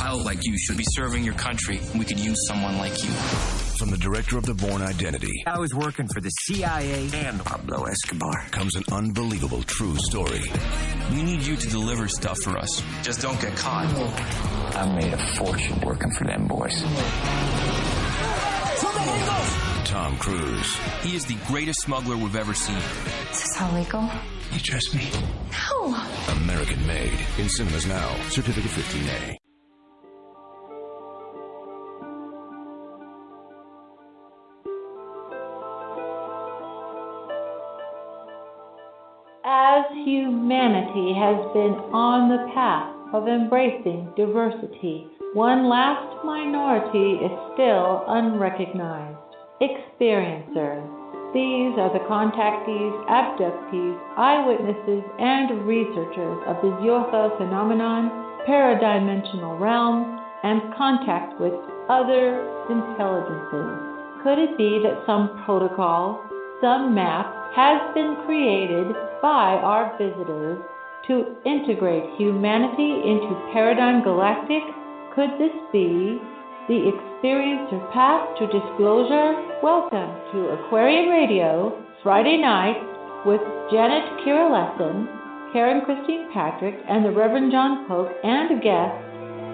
pilot like you should be serving your country. We could use someone like you. From the director of The Bourne Identity. I was working for the CIA and Pablo Escobar. Comes an unbelievable true story. We need you to deliver stuff for us. Just don't get caught. I made a fortune working for them boys. Tom Cruise. He is the greatest smuggler we've ever seen. Is this all legal? You trust me? No. American Made. In cinemas now. Certificate 15A. As humanity has been on the path of embracing diversity, one last minority is still unrecognized. Experiencers. These are the contactees, abductees, eyewitnesses, and researchers of the UFO phenomenon, paradimensional realms, and contact with other intelligences. Could it be that some protocol, some map, has been created by our visitors to integrate humanity into Paradigm Galactic? Could this be the experiencer path to disclosure? Welcome to Aquarian Radio, Friday night, with Janet Kira Lessin, Karen Christine Patrick, and the Reverend John Polk, and guests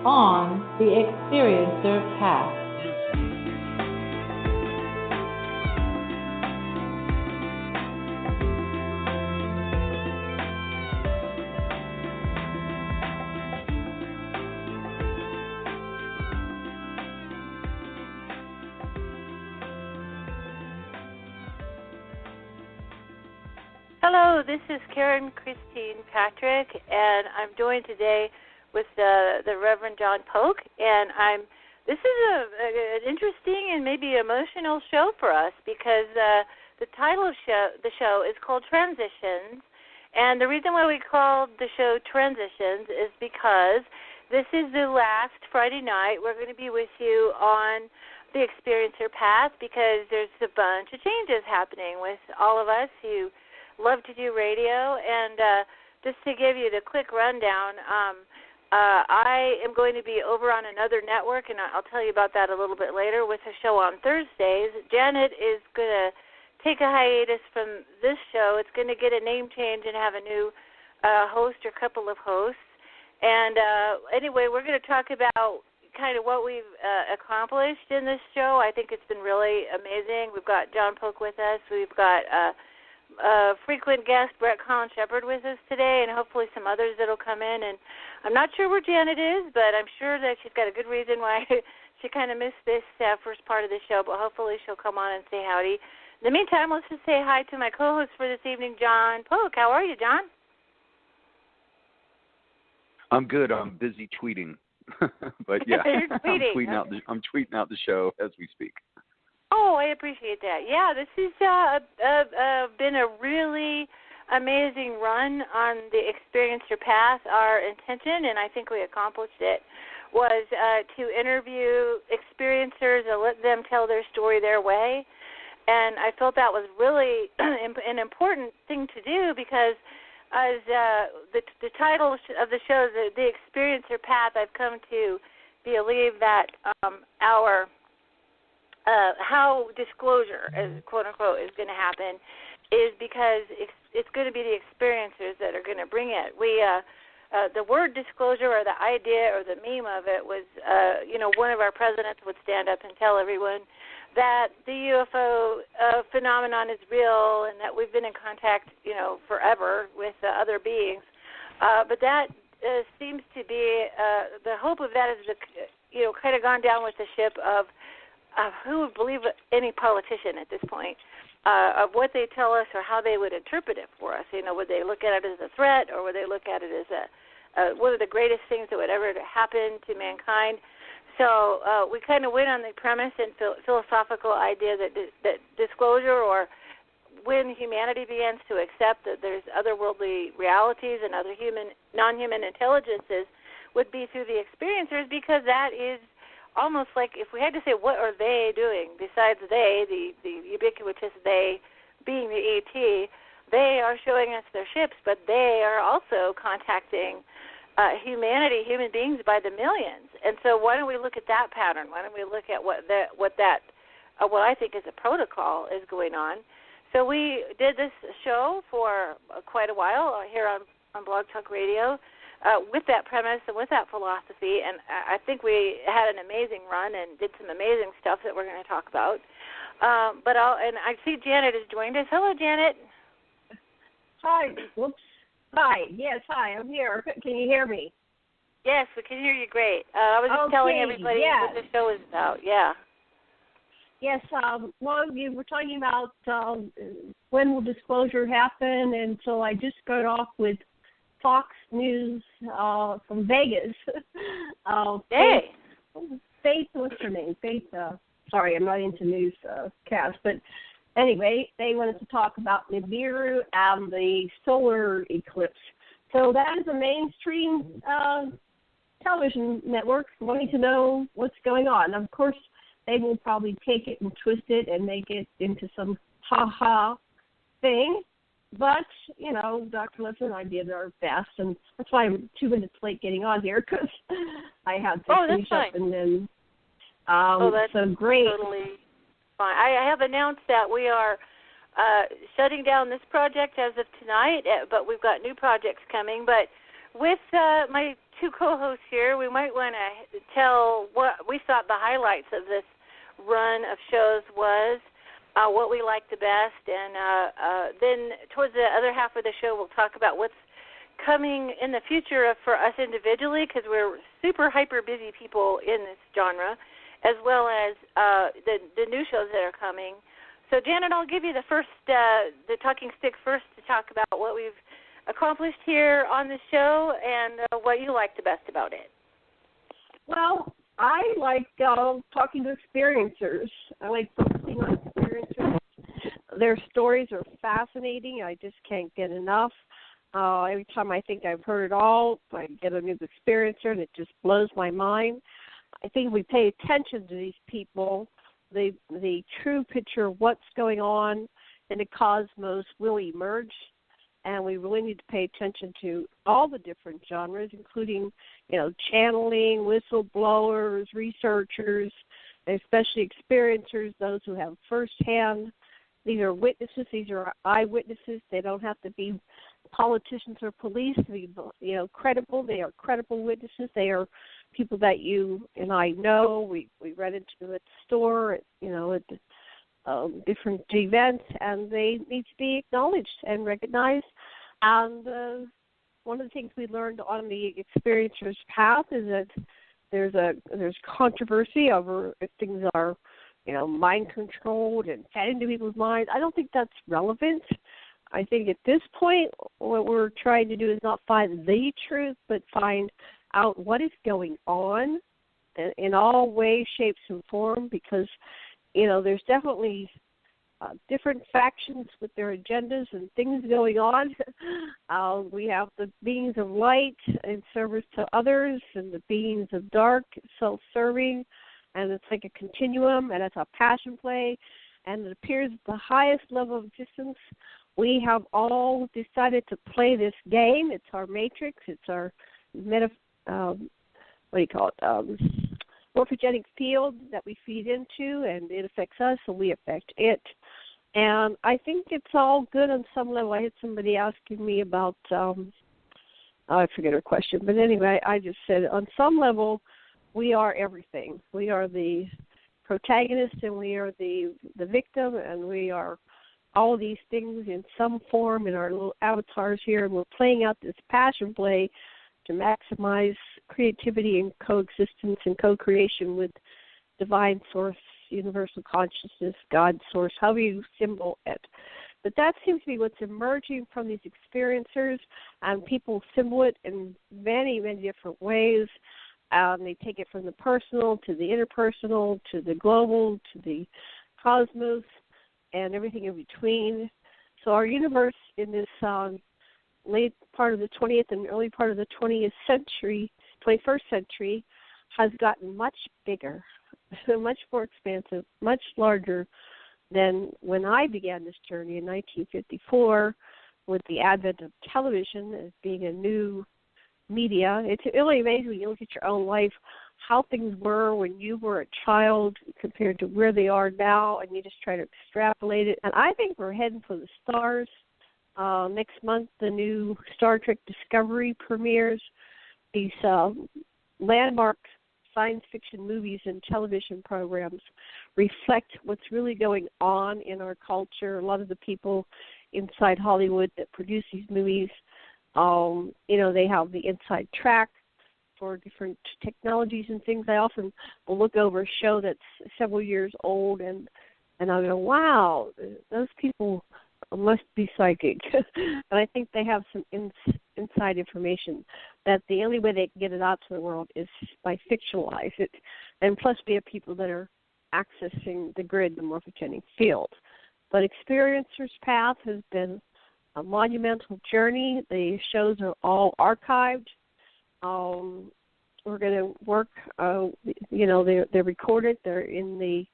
on the experiencer path. Hello, this is Karen Christine Patrick, and I'm joined today with the Reverend John Polk, and this is an interesting and maybe emotional show for us because the title of the show is called Transitions, and the reason why we called the show Transitions is because this is the last Friday night we're going to be with you on the Experiencer Path because there's a bunch of changes happening with all of us who love to do radio, and just to give you the quick rundown, I am going to be over on another network, and I'll tell you about that a little bit later with a show on Thursdays. Janet is going to take a hiatus from this show. It's going to get a name change and have a new host or couple of hosts. And anyway, we're going to talk about kind of what we've accomplished in this show. I think it's been really amazing. We've got John Polk with us. We've got frequent guest Brett Collins Shepard with us today, and hopefully some others that'll come in. And I'm not sure where Janet is, but I'm sure that she's got a good reason why she kind of missed this first part of the show, but hopefully she'll come on and say howdy. In the meantime, let's just say hi to my co-host for this evening, John Polk. How are you, John? I'm good. I'm busy tweeting. But yeah, You're tweeting. I'm tweeting out the show as we speak. Oh, I appreciate that. Yeah, this has been a really amazing run on the Experiencer Path. Our intention, and I think we accomplished it, was to interview experiencers and let them tell their story their way. And I felt that was really an important thing to do because as the title of the show, the Experiencer Path, I've come to believe that our how disclosure, as quote unquote, is going to happen, is because it's going to be the experiencers that are going to bring it. The word disclosure or the idea or the meme of it was, one of our presidents would stand up and tell everyone that the UFO phenomenon is real and that we've been in contact, forever with other beings. But that seems to be the hope of that is, kind of gone down with the ship of who would believe any politician at this point of what they tell us or how they would interpret it for us. Would they look at it as a threat or would they look at it as one of the greatest things that would ever happen to mankind? So we kind of went on the premise and philosophical idea that disclosure, or when humanity begins to accept that there's otherworldly realities and other non-human intelligences, would be through the experiencers, because that is almost like if we had to say what are they doing besides the ubiquitous they being the ET, they are showing us their ships, but they are also contacting human beings by the millions. And so why don't we look at that pattern? Why don't we look at what I think is a protocol is going on? So we did this show for quite a while here on Blog Talk Radio with that premise and with that philosophy, and I think we had an amazing run and did some amazing stuff that we're going to talk about. And I see Janet has joined us. Hello, Janet. Hi. Whoops. Hi. Yes, hi. I'm here. Can you hear me? Yes, we can hear you great. I was just telling everybody what the show is about. Yeah. Yes. Well, you were talking about when will disclosure happen, and so I just got off with Fox News from Vegas. Hey. Faith, what's her name? Faith. Sorry, I'm not into news cast, but anyway, they wanted to talk about Nibiru and the solar eclipse. So that is a mainstream television network wanting to know what's going on. Of course, they will probably take it and twist it and make it into some ha-ha thing. But, you know, Dr. Lessin and I did our best, and that's why I'm 2 minutes late getting on here, because I had to finish up and then... that's so great. Totally fine. I have announced that we are shutting down this project as of tonight, but we've got new projects coming. But with my two co-hosts here, we might want to tell what we thought the highlights of this run of shows was, what we liked the best, and then towards the other half of the show, we'll talk about what's coming in the future for us individually, because we're super hyper busy people in this genre, as well as the new shows that are coming. So, Janet, I'll give you the talking stick first to talk about what we've accomplished here on the show and what you like the best about it. Well, I like talking to experiencers. I like focusing on experiencers. Their stories are fascinating. I just can't get enough. Every time I think I've heard it all, I get a new experiencer, and it just blows my mind. I think if we pay attention to these people, the true picture of what's going on in the cosmos will emerge, and we really need to pay attention to all the different genres, including, you know, channeling, whistleblowers, researchers, especially experiencers, those who have firsthand. These are witnesses. These are eyewitnesses. They don't have to be politicians or police to be, you know, credible. They are credible witnesses. They are people that you and I know. We run into them at the store, you know, at different events, and they need to be acknowledged and recognized. And one of the things we learned on the experiencer's path is that there's controversy over if things are, you know, mind controlled and fed into people's minds. I don't think that's relevant. I think at this point, what we're trying to do is not find the truth, but find out what is going on in all ways, shapes, and form, because, you know, there's definitely different factions with their agendas and things going on. We have the beings of light in service to others and the beings of dark, self-serving, and it's like a continuum, and it's a passion play, and it appears at the highest level of existence. We have all decided to play this game. It's our matrix. It's our morphogenic field that we feed into, and it affects us, and we affect it. And I think it's all good on some level. I had somebody asking me about, I forget her question, but anyway, I just said on some level, we are everything. We are the protagonist, and we are the victim, and we are all these things in some form in our little avatars here, and we're playing out this passion play to maximize creativity and coexistence and co-creation with divine source, universal consciousness, God source, however you symbol it. But that seems to be what's emerging from these experiencers, and people symbol it in many, many different ways. They take it from the personal to the interpersonal to the global to the cosmos and everything in between. So our universe in this late part of the 20th and early part of the 21st century, has gotten much bigger, much more expansive, much larger than when I began this journey in 1954 with the advent of television as being a new media. It's really amazing when you look at your own life, how things were when you were a child compared to where they are now, and you just try to extrapolate it. And I think we're heading for the stars. Next month, the new Star Trek Discovery premieres. These landmark science fiction movies and television programs reflect what's really going on in our culture. A lot of the people inside Hollywood that produce these movies, they have the inside track for different technologies and things. I often will look over a show that's several years old, and I'll go, wow, those people must be psychic. And I think they have some inside information that the only way they can get it out to the world is by fictionalize it. And plus we have people that are accessing the grid, the morphogenic field. But Experiencer's Path has been a monumental journey. The shows are all archived. We're going to work, they're recorded. They're in the,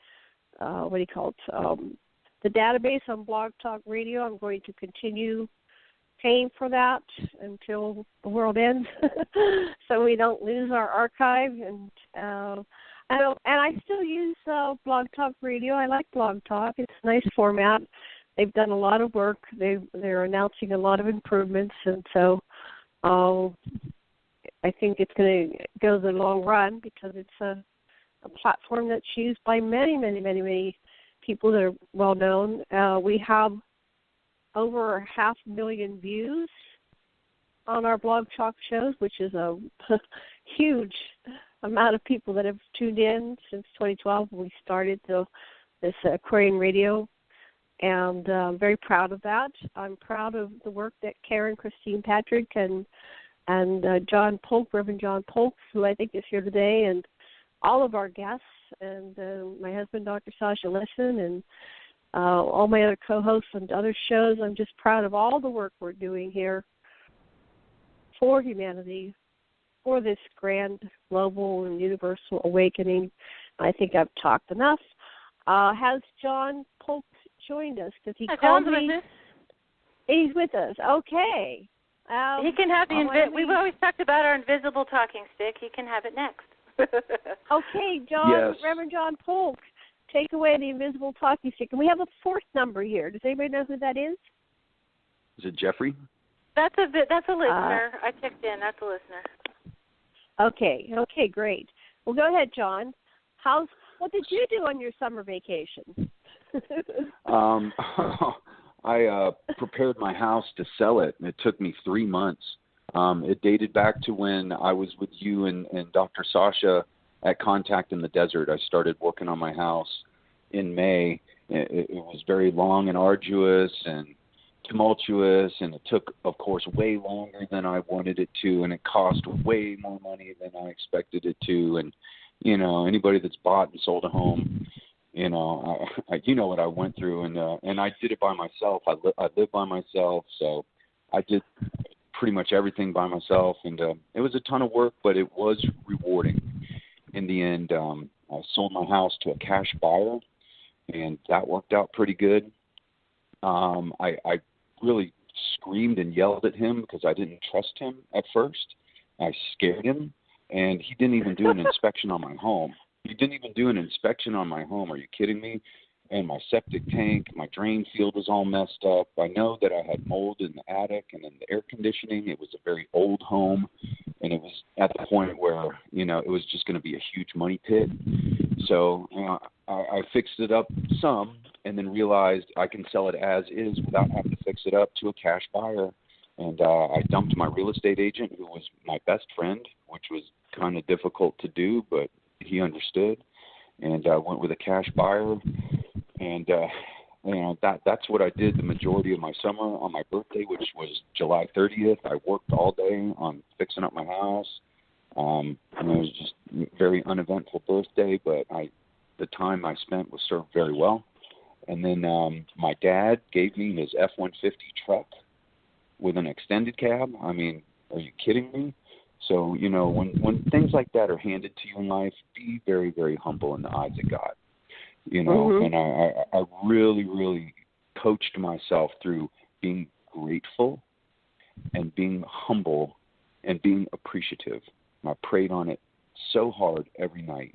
the database on Blog Talk Radio. I'm going to continue paying for that until the world ends so we don't lose our archive. And I still use Blog Talk Radio. I like Blog Talk. It's a nice format. They've done a lot of work. They're announcing a lot of improvements, and so I think it's going to go the long run because it's a platform that's used by many, many, many, many people that are well known. We have over 500,000 views on our Blog Talk shows, which is a huge amount of people that have tuned in since 2012 when we started this Aquarian Radio, and I'm very proud of that. I'm proud of the work that Karen, Christine Patrick, and John Polk, Reverend John Polk, who I think is here today, and all of our guests, and my husband, Dr. Sasha Lessin, and all my other co-hosts on other shows. I'm just proud of all the work we're doing here for humanity, for this grand global and universal awakening. I think I've talked enough. Has John Polk joined us? Because he called me. He's with us. Okay. He can have we've always talked about our invisible talking stick. He can have it next. Okay, John, yes. Reverend John Polk, take away the invisible talking stick. And we have a fourth number here. Does anybody know who that is? Is it Jeffrey? That's a listener. I checked in. That's a listener. Okay, great. Well, go ahead, John. What did you do on your summer vacation? I prepared my house to sell it, and it took me 3 months. It dated back to when I was with you and Dr. Sasha at Contact in the Desert. I started working on my house in May. It was very long and arduous and tumultuous, and it took, of course, way longer than I wanted it to, and it cost way more money than I expected it to. And, anybody that's bought and sold a home, I what I went through, and I did it by myself. I live by myself, so I did pretty much everything by myself, and it was a ton of work, but it was rewarding. In the end, I sold my house to a cash buyer, and that worked out pretty good. I really screamed and yelled at him because I didn't trust him at first. I scared him, and he didn't even do an inspection on my home. Are you kidding me? And my septic tank, my drain field was all messed up. I know that I had mold in the attic and in the air conditioning. It was a very old home, and it was at the point where, it was just going to be a huge money pit. So I fixed it up some and then realized I can sell it as is without having to fix it up to a cash buyer. And I dumped my real estate agent, who was my best friend, which was kind of difficult to do, but he understood. And I went with a cash buyer. And, that's what I did the majority of my summer. On my birthday, which was July 30th, I worked all day on fixing up my house. And it was just a very uneventful birthday, but the time I spent was served very well. And then my dad gave me his F-150 truck with an extended cab. I mean, are you kidding me? So, when things like that are handed to you in life, be very, very humble in the eyes of God. Mm-hmm. And I really, really coached myself through being grateful and being humble and being appreciative. I prayed on it so hard every night.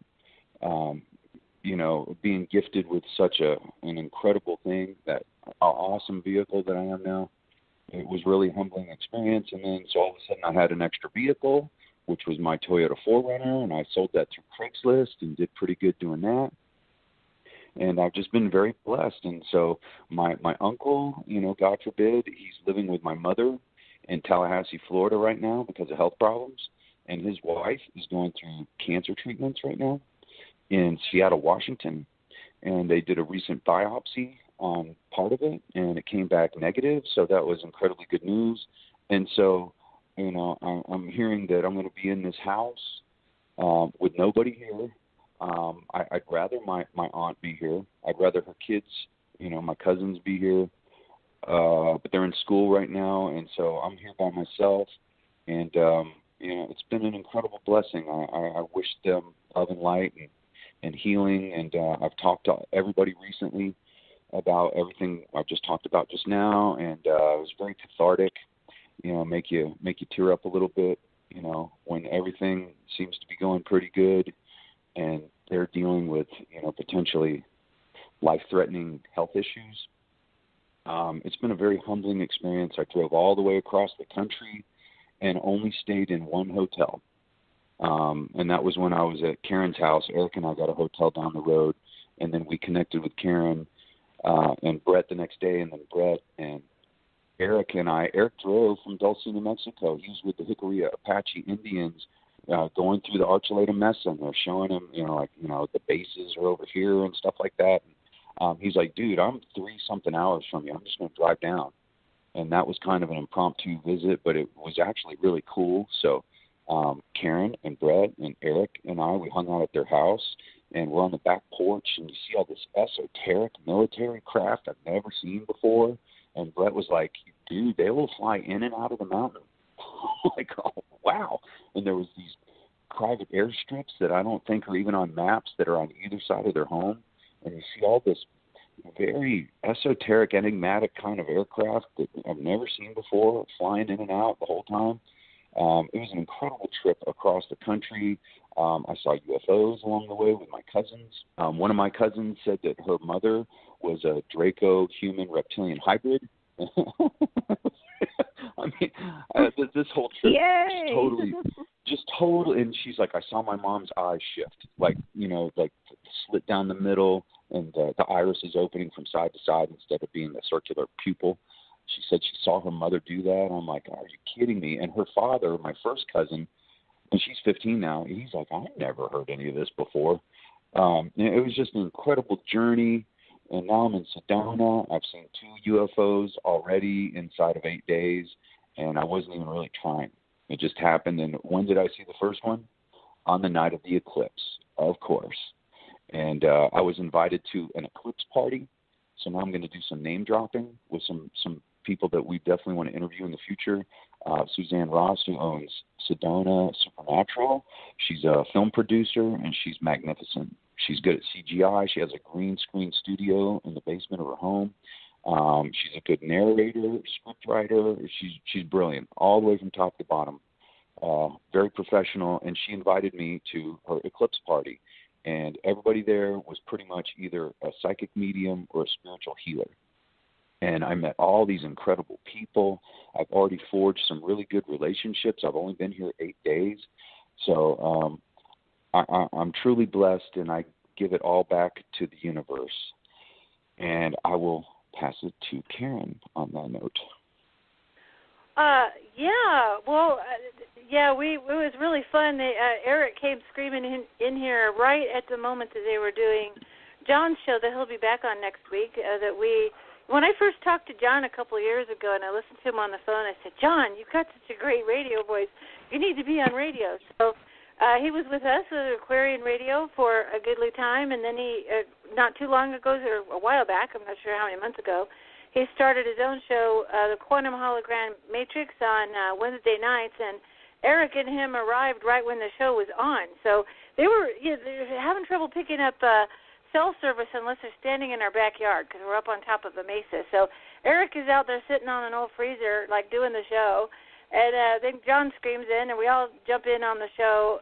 Being gifted with such an incredible thing, that awesome vehicle that I am now, it was really a humbling experience. And then so all of a sudden I had an extra vehicle, which was my Toyota 4Runner, and I sold that through Craigslist and did pretty good doing that. And I've just been very blessed. And so my uncle, God forbid, he's living with my mother in Tallahassee, Florida right now because of health problems. And his wife is going through cancer treatments right now in Seattle, Washington. And they did a recent biopsy on part of it, and it came back negative. So that was incredibly good news. And so, I'm hearing that I'm going to be in this house with nobody here. I'd rather my aunt be here. I'd rather her kids, my cousins be here. But they're in school right now, and so I'm here by myself. And, it's been an incredible blessing. I wish them love and light and healing. And I've talked to everybody recently about everything I've just talked about just now, and it was very cathartic. Make you tear up a little bit. When everything seems to be going pretty good, and they're dealing with potentially life-threatening health issues. It's been a very humbling experience. I drove all the way across the country and only stayed in one hotel. And that was when I was at Karen's house. Eric and I got a hotel down the road, and then we connected with Karen and Brett the next day, and then Brett and Eric and I. Eric drove from Dulce, New Mexico. He was with the Hickory Apache Indians going through the Archuleta Mesa, and they're showing him, the bases are over here and stuff like that. He's like, dude, I'm 3-something hours from you. I'm just going to drive down. And that was kind of an impromptu visit, but it was actually really cool. So Karen and Brett and Eric and I, we hung out at their house, and we're on the back porch, and you see all this esoteric military craft I've never seen before. And Brett was like, dude, they will fly in and out of the mountain. Like, oh, wow. And there was these private airstrips that I don't think are even on maps that are on either side of their home. And you see all this very esoteric, enigmatic kind of aircraft that I've never seen before, flying in and out the whole time. It was an incredible trip across the country. I saw UFOs along the way with my cousins. One of my cousins said that her mother was a Draco human reptilian hybrid. I mean, this whole trip just totally, and she's like, I saw my mom's eyes shift, like slit down the middle, and the iris is opening from side to side instead of being the circular pupil. She said she saw her mother do that. I'm like, are you kidding me? And her father, my first cousin, and she's 15 now, he's like, I've never heard any of this before. It was just an incredible journey. And now I'm in Sedona. I've seen 2 UFOs already inside of 8 days, and I wasn't even really trying. It just happened. And when did I see the first one? On the night of the eclipse, of course. And I was invited to an eclipse party. So now I'm going to do some name dropping with some people that we definitely want to interview in the future. Suzanne Ross, who owns Sedona Supernatural. She's a film producer, and she's magnificent. She's good at CGI. She has a green screen studio in the basement of her home. She's a good narrator, script writer. She's brilliant, all the way from top to bottom. Very professional, and she invited me to her eclipse party. And everybody there was pretty much either a psychic medium or a spiritual healer. And I met all these incredible people. I've already forged some really good relationships. I've only been here 8 days. So I'm truly blessed, and I give it all back to the universe. And I will pass it to Karen on that note. It was really fun. Eric came screaming in here right at the moment that they were doing John's show that he'll be back on next week. When I first talked to John a couple of years ago, and I listened to him on the phone, I said, John, you've got such a great radio voice. You need to be on radio. So he was with us at Aquarian Radio for a goodly time, and then he, not too long ago, or a while back, I'm not sure how many months ago, he started his own show, the Quantum Hologram Matrix, on Wednesday nights, and Eric and him arrived right when the show was on. So they're having trouble picking up cell service unless they're standing in our backyard because we're up on top of a mesa. So Eric is out there sitting on an old freezer, like doing the show, And then John screams in, and we all jump in on the show.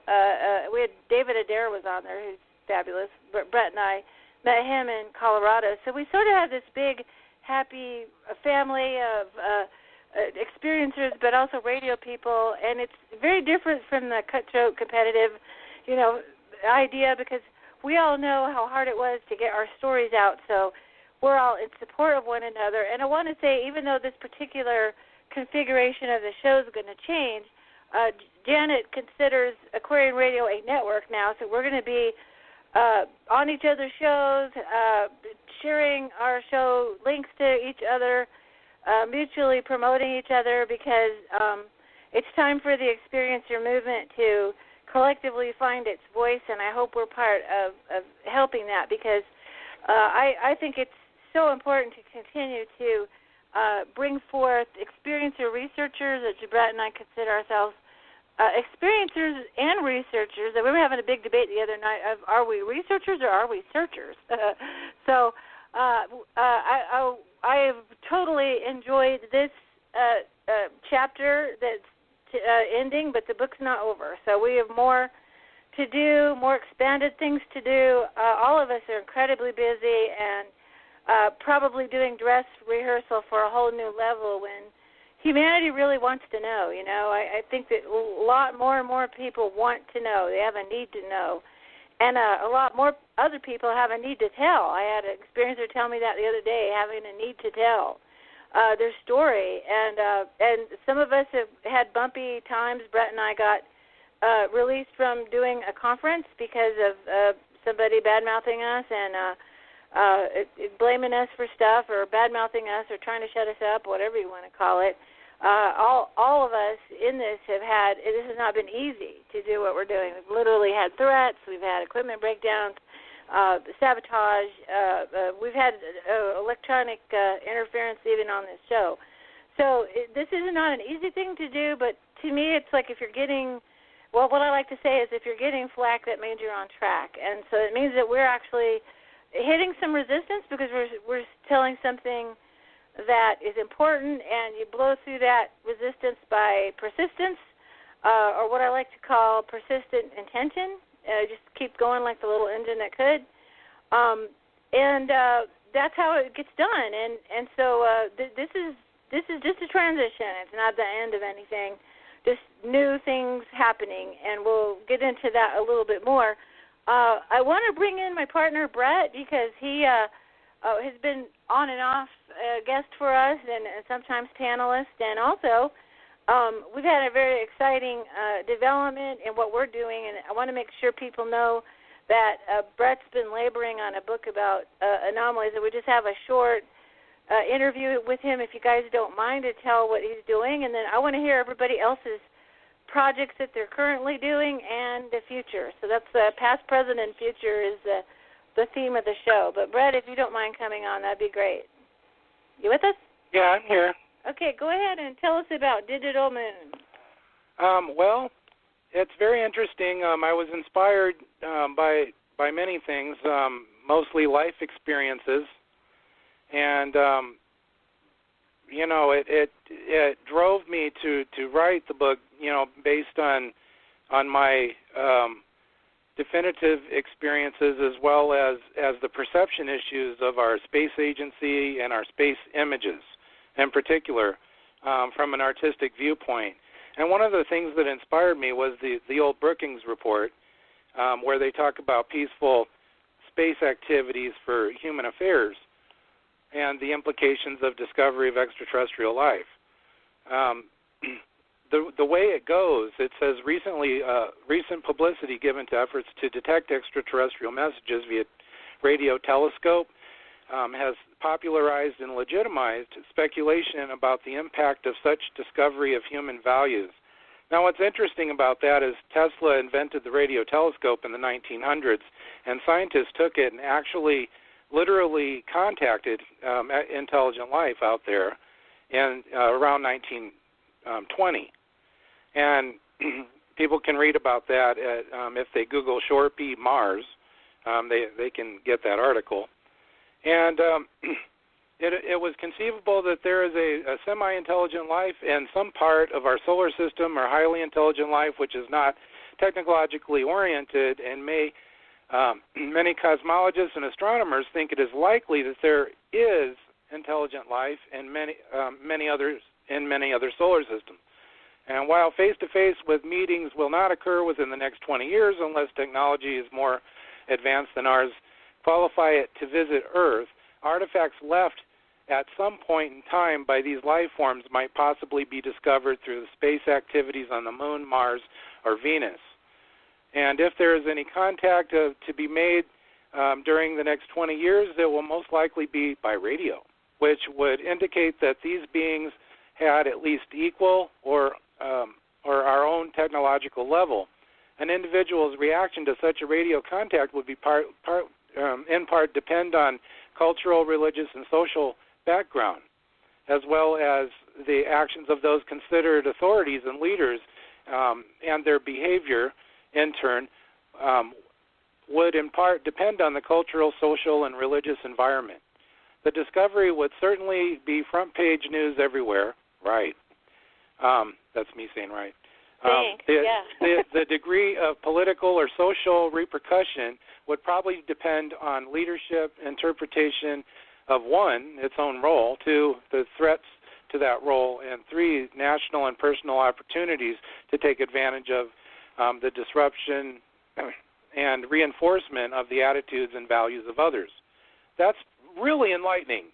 We had David Adair was on there, who's fabulous. Brett and I met him in Colorado. So we sort of have this big, happy family of experiencers, but also radio people. And it's very different from the cutthroat, competitive, idea, because we all know how hard it was to get our stories out. So we're all in support of one another. And I want to say, even though this particular configuration of the show is going to change, Janet considers Aquarian Radio a network now, so we're going to be on each other's shows, sharing our show links to each other, mutually promoting each other, because it's time for the experiencer movement to collectively find its voice, and I hope we're part of helping that, because I think it's so important to continue to bring forth experiencer researchers, as Brett and I consider ourselves experiencers and researchers. We were having a big debate the other night of, are we researchers or are we searchers? So I have totally enjoyed this chapter that's ending, but the book's not over. So we have more to do, more expanded things to do. All of us are incredibly busy and probably doing dress rehearsal for a whole new level when humanity really wants to know. I think that a lot more and more people want to know. They have a need to know. And a lot more other people have a need to tell. I had an experiencer tell me that the other day, having a need to tell their story. And some of us have had bumpy times. Brett and I got released from doing a conference because of somebody bad-mouthing us and blaming us for stuff, or bad-mouthing us, or trying to shut us up, whatever you want to call it. All of us in this this has not been easy to do what we're doing. We've literally had threats, we've had equipment breakdowns, sabotage, we've had electronic interference even on this show. So this is not an easy thing to do, but to me it's like if you're getting, what I like to say is if you're getting flack, that means you're on track. And so it means that we're actually hitting some resistance, because we're telling something that is important, and you blow through that resistance by persistence, or what I like to call persistent intention. Just keep going like the little engine that could, and that's how it gets done. And so this is just a transition. It's not the end of anything. Just new things happening, and we'll get into that a little bit more. I want to bring in my partner, Brett, because he has been on and off guest for us and sometimes panelist. And also, we've had a very exciting development in what we're doing, and I want to make sure people know that Brett's been laboring on a book about anomalies, and we just have a short interview with him, if you guys don't mind, to tell what he's doing. And then I want to hear everybody else's projects that they're currently doing and the future. So that's past, present, and future is the theme of the show. But Brett, if you don't mind coming on, that'd be great. You with us? Yeah, I'm here. Okay, go ahead and tell us about Digital Moon. Well, it's very interesting. I was inspired by many things, mostly life experiences, and it drove me to write the book, based on my definitive experiences, as well as the perception issues of our space agency and our space images in particular, from an artistic viewpoint. And one of the things that inspired me was the old Brookings report, where they talk about peaceful space activities for human affairs and the implications of discovery of extraterrestrial life. The way it goes, it says recent publicity given to efforts to detect extraterrestrial messages via radio telescope has popularized and legitimized speculation about the impact of such discovery of human values. Now, what's interesting about that is Tesla invented the radio telescope in the 1900s, and scientists took it and actually literally contacted intelligent life out there in around 1920. And people can read about that if they Google Shorepy Mars. They can get that article. And it was conceivable that there is a semi-intelligent life in some part of our solar system, or highly intelligent life, which is not technologically oriented, and many cosmologists and astronomers think it is likely that there is intelligent life in many other solar systems. And while face-to-face with meetings will not occur within the next 20 years unless technology is more advanced than ours qualify it to visit Earth, artifacts left at some point in time by these life forms might possibly be discovered through the space activities on the Moon, Mars, or Venus. And if there is any contact to be made during the next 20 years, it will most likely be by radio, which would indicate that these beings had at least equal or our own technological level. An individual's reaction to such a radio contact would be in part depend on cultural, religious, and social background, as well as the actions of those considered authorities and leaders, and their behavior, in turn, would in part depend on the cultural, social, and religious environment. The discovery would certainly be front-page news everywhere. Right. That's me saying right. Thanks. The degree of political or social repercussion would probably depend on leadership, interpretation of one, its own role, two, the threats to that role, and three, national and personal opportunities to take advantage of the disruption and reinforcement of the attitudes and values of others. That's really enlightening,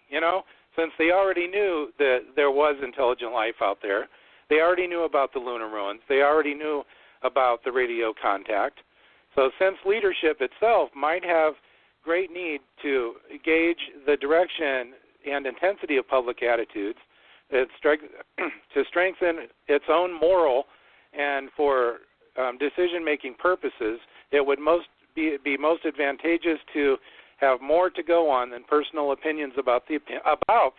since they already knew that there was intelligent life out there. They already knew about the lunar ruins. They already knew about the radio contact. So since leadership itself might have great need to gauge the direction and intensity of public attitudes, to strengthen its own moral and for decision-making purposes, it would be most advantageous to have more to go on than personal opinions about the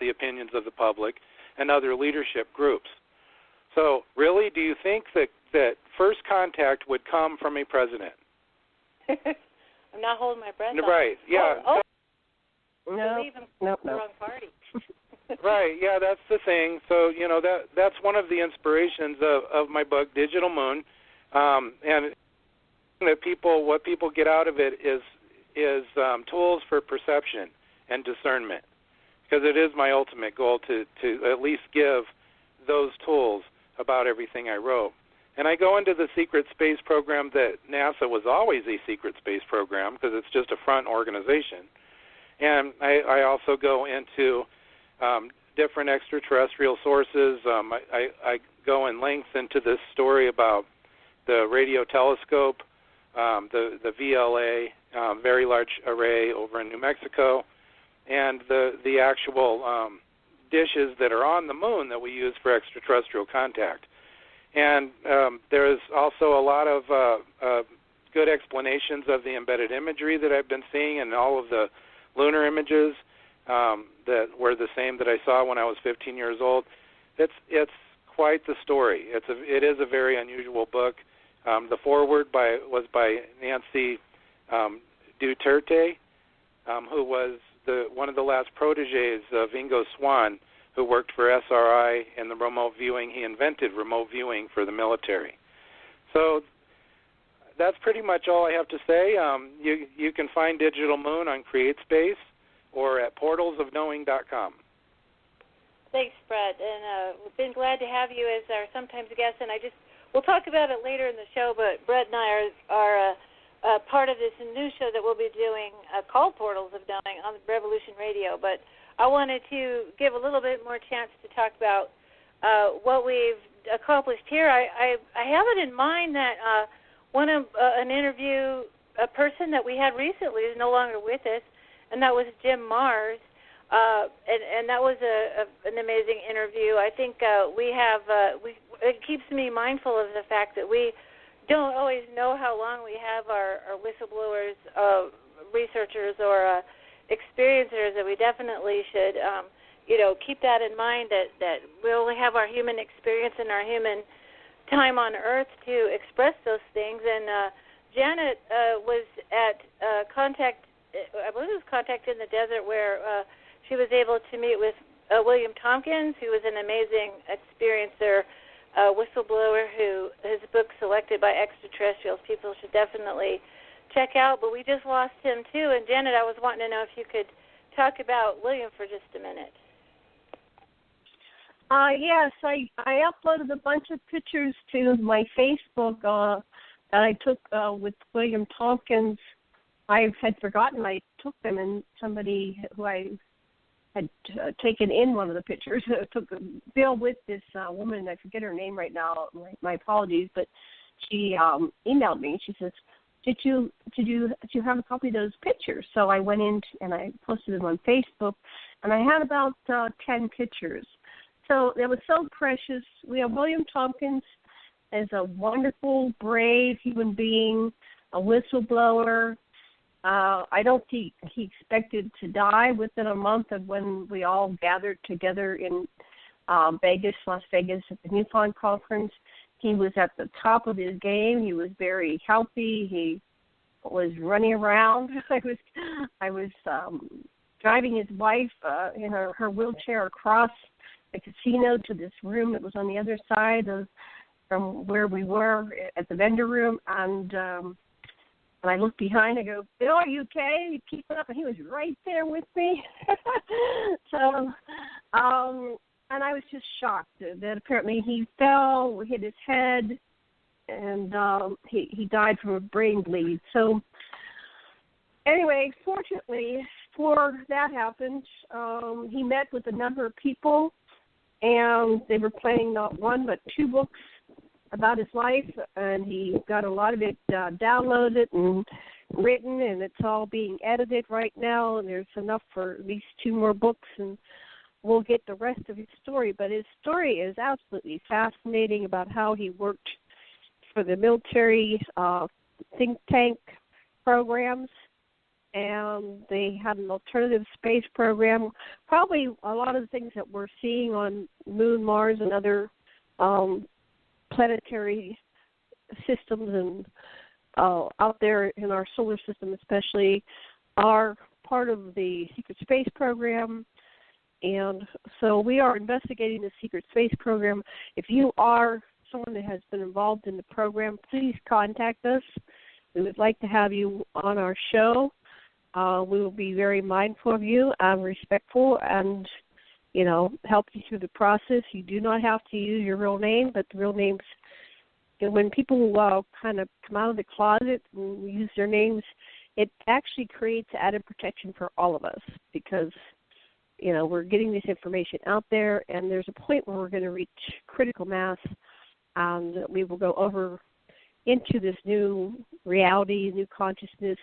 opinions of the public and other leadership groups. So, really, do you think that first contact would come from a president? I'm not holding my breath. Right. Yeah. No. The wrong party. Right. Yeah, that's the thing. So, that's one of the inspirations of my book, Digital Moon, and what people get out of it is tools for perception and discernment, because it is my ultimate goal to at least give those tools about everything I wrote. And I go into the secret space program that NASA was always a secret space program because it's just a front organization. And I also go into different extraterrestrial sources. I go in length into this story about the radio telescope, the VLA, Very Large Array over in New Mexico, and the actual dishes that are on the moon that we use for extraterrestrial contact. And there's also a lot of good explanations of the embedded imagery that I've been seeing, and all of the lunar images that were the same that I saw when I was 15 years old. It's quite the story. It is a very unusual book. The foreword was by Nancy Duterte, who was one of the last proteges of Ingo Swann, who worked for SRI in the remote viewing. He invented remote viewing for the military. So that's pretty much all I have to say. You can find Digital Moon on CreateSpace or at portalsofknowing.com. Thanks, Brett, and we've been glad to have you as our sometimes guest. And we'll talk about it later in the show, but Brett and I are part of this new show that we'll be doing called Portals of Knowing on Revolution Radio. But I wanted to give a little bit more chance to talk about what we've accomplished here. I have it in mind that an interview, a person that we had recently is no longer with us, and that was Jim Mars. And that was an amazing interview. I think it keeps me mindful of the fact that we don't always know how long we have our whistleblowers, researchers, or experiencers, that we definitely should, keep that in mind, that we only have our human experience and our human time on Earth to express those things. And Janet was at Contact, I believe it was Contact in the Desert, where she she was able to meet with William Tompkins, who was an amazing experiencer, whistleblower, who his book Selected by Extraterrestrials people should definitely check out. But we just lost him too. And Janet, I was wanting to know if you could talk about William for just a minute. Yes, I uploaded a bunch of pictures to my Facebook that I took with William Tompkins. I had forgotten I took them, and somebody who I had taken in one of the pictures took a bill with this woman. I forget her name right now. My apologies, but she emailed me. She says, "Did you have a copy of those pictures?" So I went in and I posted them on Facebook, and I had about 10 pictures. So it was so precious. We have William Tompkins as a wonderful, brave human being, a whistleblower. I don't think he expected to die within a month of when we all gathered together in Las Vegas at the MUFON conference. He was at the top of his game. He was very healthy. He was running around. I was driving his wife in her wheelchair across the casino to this room that was on the other side from where we were at the vendor room, and I looked behind. I go, "Bill, are you okay? You keep up?" And he was right there with me. So, and I was just shocked that apparently he fell, hit his head, and he died from a brain bleed. So, anyway, fortunately, before that happened, he met with a number of people, and they were planning not one but 2 books about his life, and he got a lot of it downloaded and written, and it's all being edited right now, and there's enough for at least 2 more books, and we'll get the rest of his story. But his story is absolutely fascinating about how he worked for the military think tank programs, and they had an alternative space program. Probably a lot of the things that we're seeing on Moon, Mars, and other planetary systems and out there in our solar system especially are part of the secret space program. And so we are investigating the secret space program. If you are someone that has been involved in the program, please contact us. We would like to have you on our show. We will be very mindful of you and respectful and, help you through the process. You do not have to use your real name, but the real names, when people kind of come out of the closet and use their names, it actually creates added protection for all of us because, we're getting this information out there, and there's a point where we're going to reach critical mass, and we will go over into this new reality, new consciousness,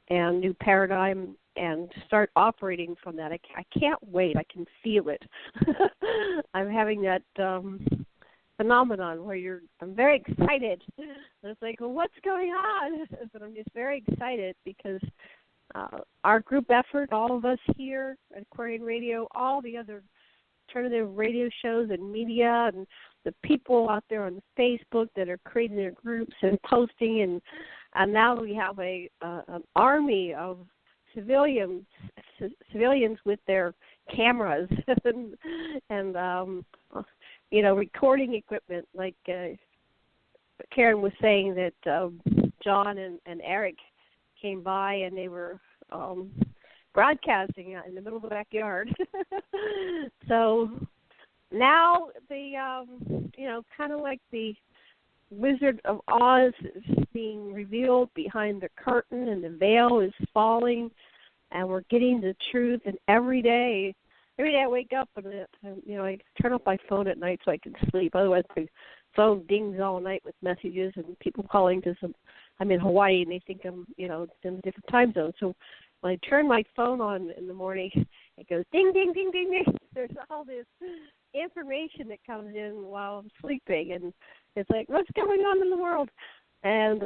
and new paradigm, and start operating from that. I can't wait. I can feel it. I'm having that phenomenon where I'm very excited. And it's like, well, what's going on? But I'm just very excited because our group effort, all of us here at Aquarian Radio, all the other alternative radio shows and media, and the people out there on Facebook that are creating their groups and posting, and now we have an army of civilians with their cameras and recording equipment. Like Karen was saying that John and Eric came by and they were broadcasting in the middle of the backyard. So now kind of like the Wizard of Oz is being revealed behind the curtain, and the veil is falling, and we're getting the truth. And every day I wake up and I turn off my phone at night so I can sleep. Otherwise, my phone dings all night with messages and people calling because I'm in Hawaii and they think I'm in a different time zone. So when I turn my phone on in the morning, it goes ding, ding, ding, ding, ding. There's all this information that comes in while I'm sleeping, and it's like, what's going on in the world? And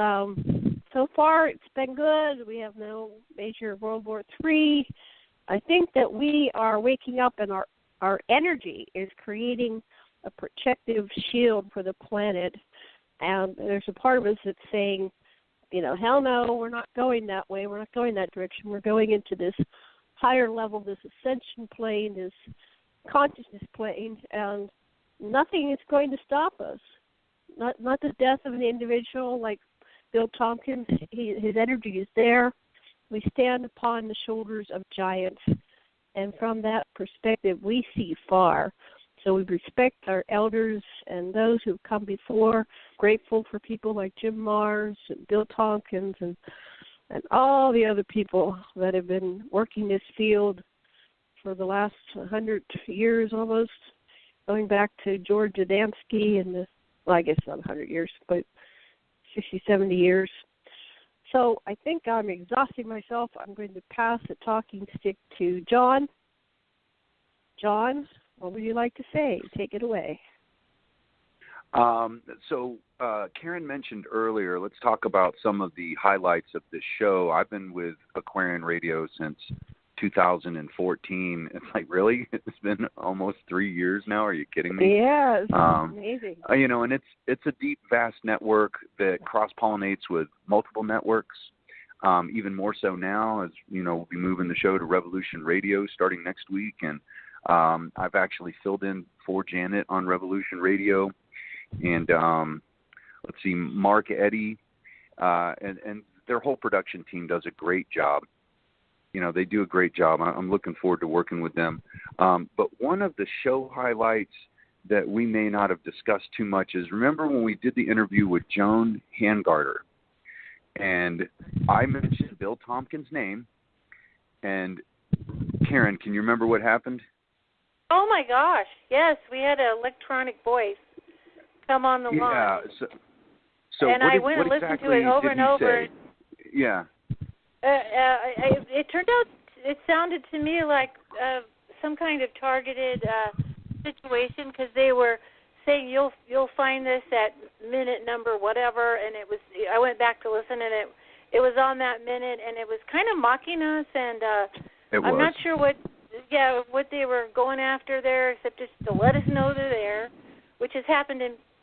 so far it's been good. We have no major World War III. I think that we are waking up, and our energy is creating a protective shield for the planet. And there's a part of us that's saying, hell no, we're not going that way. We're not going that direction. We're going into this higher level, this ascension plane, this consciousness plane, and nothing is going to stop us. Not the death of an individual like Bill Tompkins. His energy is there. We stand upon the shoulders of giants, and from that perspective, we see far. So we respect our elders and those who've come before, grateful for people like Jim Mars and Bill Tompkins and all the other people that have been working this field for the last 100 years almost, going back to George Adamski and I guess not 100 years, but 60, 70 years. So I think I'm exhausting myself. I'm going to pass the talking stick to John. John, what would you like to say? Take it away. So Karen mentioned earlier, let's talk about some of the highlights of this show. I've been with Aquarian Radio since 2014. It's like, really? It's been almost 3 years now? Are you kidding me? Yeah, it's amazing. And it's a deep, vast network that cross-pollinates with multiple networks. Even more so now, as we'll be moving the show to Revolution Radio starting next week, and I've actually filled in for Janet on Revolution Radio, and let's see, Mark Eddy, and their whole production team does a great job. They do a great job. I'm looking forward to working with them. But one of the show highlights that we may not have discussed too much is, remember when we did the interview with Joan Hangarter, and I mentioned Bill Tompkins' name, and Karen, can you remember what happened? Oh, my gosh. Yes, we had an electronic voice come on the line. Yeah. So and I went and listened to it over and over. Yeah. It turned out it sounded to me like some kind of targeted situation, because they were saying you'll find this at minute number whatever, and I went back to listen, and it was on that minute, and it was kind of mocking us, and I'm not sure what they were going after there, except just to let us know they're there, which has happened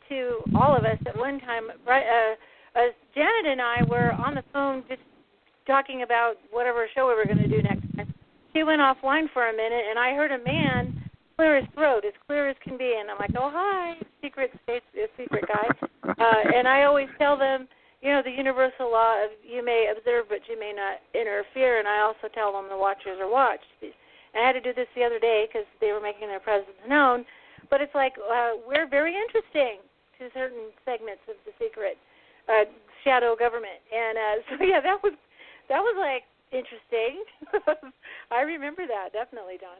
to all of us at one time. Right? Janet and I were on the phone just talking about whatever show we were going to do next time. She went offline for a minute, and I heard a man clear his throat, as clear as can be, and I'm like, oh, hi, secret guy. And I always tell them, the universal law of you may observe, but you may not interfere, and I also tell them the watchers are watched. And I had to do this the other day because they were making their presence known, but it's like we're very interesting to certain segments of the secret shadow government. And that was like interesting. I remember that, definitely, Don.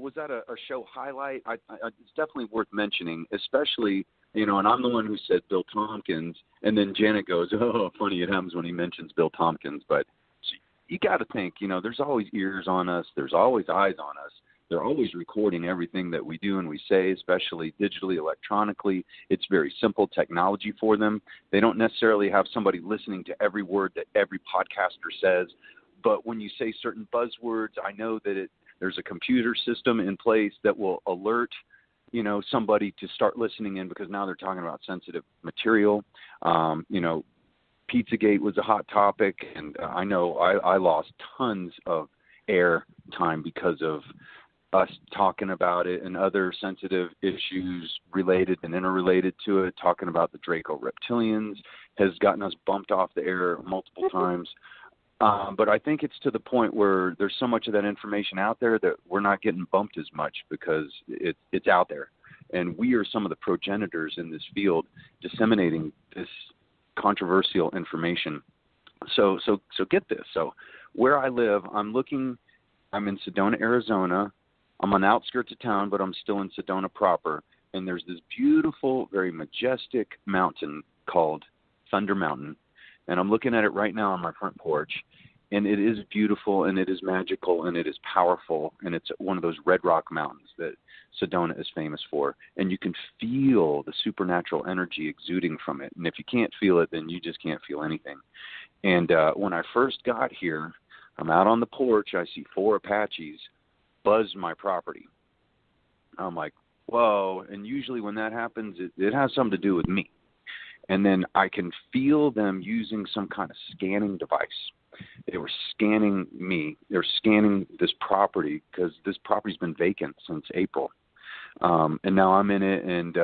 Was that a show highlight? It's definitely worth mentioning, especially, and I'm the one who said Bill Tompkins, and then Janet goes, oh, funny it happens when he mentions Bill Tompkins. But you got to think, there's always ears on us. There's always eyes on us. They're always recording everything that we do and we say, especially digitally, electronically. It's very simple technology for them. They don't necessarily have somebody listening to every word that every podcaster says. But when you say certain buzzwords, I know that there's a computer system in place that will alert, somebody to start listening in, because now they're talking about sensitive material. Pizzagate was a hot topic, and I know I lost tons of air time because of us talking about it, and other sensitive issues related and interrelated to it. Talking about the Draco reptilians has gotten us bumped off the air multiple times. But I think it's to the point where there's so much of that information out there that we're not getting bumped as much because it's out there. And we are some of the progenitors in this field disseminating this controversial information. So get this. So where I live, I'm in Sedona, Arizona. I'm on the outskirts of town, but I'm still in Sedona proper. And there's this beautiful, very majestic mountain called Thunder Mountain. And I'm looking at it right now on my front porch. And it is beautiful, and it is magical, and it is powerful. And it's one of those red rock mountains that Sedona is famous for. And you can feel the supernatural energy exuding from it. And if you can't feel it, then you just can't feel anything. And when I first got here, I'm out on the porch. I see 4 Apaches buzz my property. I'm like, whoa. And usually when that happens, it has something to do with me. And then I can feel them using some kind of scanning device. They were scanning me. They're scanning this property because this property's been vacant since April. And now I'm in it, and,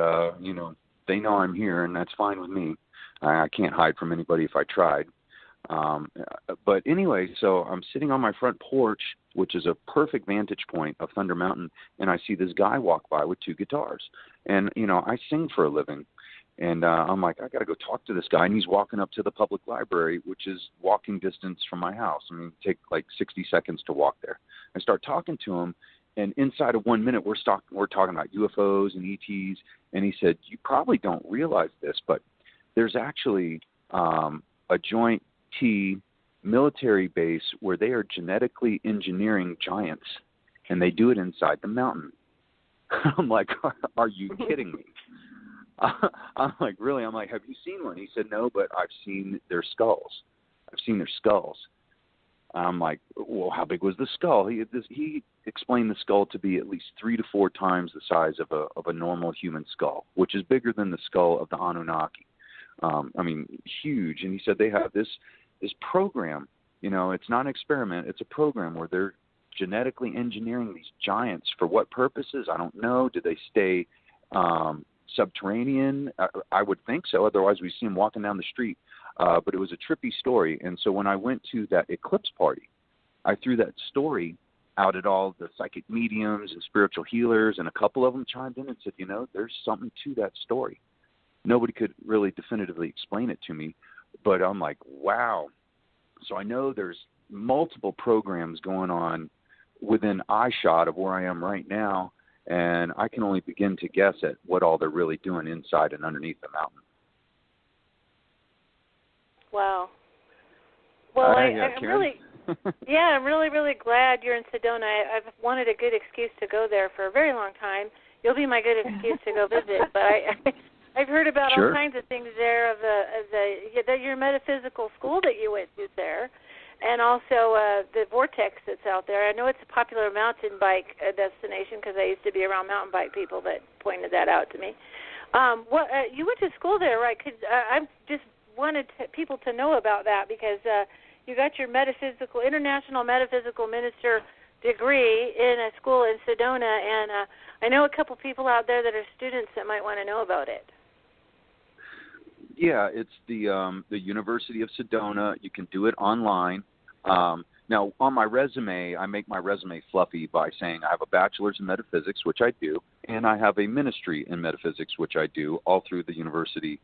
you know, they know I'm here, and that's fine with me. I can't hide from anybody if I tried. But anyway, so I'm sitting on my front porch, which is a perfect vantage point of Thunder Mountain, and I see this guy walk by with 2 guitars. And, you know, I sing for a living. And I'm like, I got to go talk to this guy. And he's walking up to the public library, which is walking distance from my house. I mean, take like 60 seconds to walk there. I start talking to him, and inside of 1 minute, we're talking about UFOs and ETs. And he said, you probably don't realize this, but there's actually a Joint T military base where they are genetically engineering giants, and they do it inside the mountain. I'm like, are you kidding me? I'm like, really? I'm like, have you seen one? He said, no, but I've seen their skulls. I'm like, well, how big was the skull? He explained the skull to be at least 3 to 4 times the size of a normal human skull, which is bigger than the skull of the Anunnaki. I mean, huge. And he said they have this program. You know, it's not an experiment. It's a program where they're genetically engineering these giants. For what purposes? I don't know. Do they stay subterranean? I would think so. Otherwise, we see them walking down the street. But it was a trippy story. And so when I went to that eclipse party, I threw that story out at all the psychic mediums and spiritual healers, and a couple of them chimed in and said, you know, there's something to that story. Nobody could really definitively explain it to me, but I'm like, wow. So I know there's multiple programs going on within eyeshot of where I am right now, and I can only begin to guess at what all they're really doing inside and underneath the mountain. Wow. Well, I'm really, I'm really glad you're in Sedona. I've wanted a good excuse to go there for a very long time. You'll be my good excuse to go visit, but I've heard about all kinds of things there of your metaphysical school that you went to there, and also the vortex that's out there. I know it's a popular mountain bike destination because I used to be around mountain bike people that pointed that out to me. You went to school there, right? I just wanted people to know about that because you got your international metaphysical minister degree in a school in Sedona, and I know a couple people out there that are students that might want to know about it. Yeah, it's the University of Sedona. You can do it online. Now, on my resume, I make my resume fluffy by saying I have a bachelor's in metaphysics, which I do, and I have a ministry in metaphysics, which I do, all through the University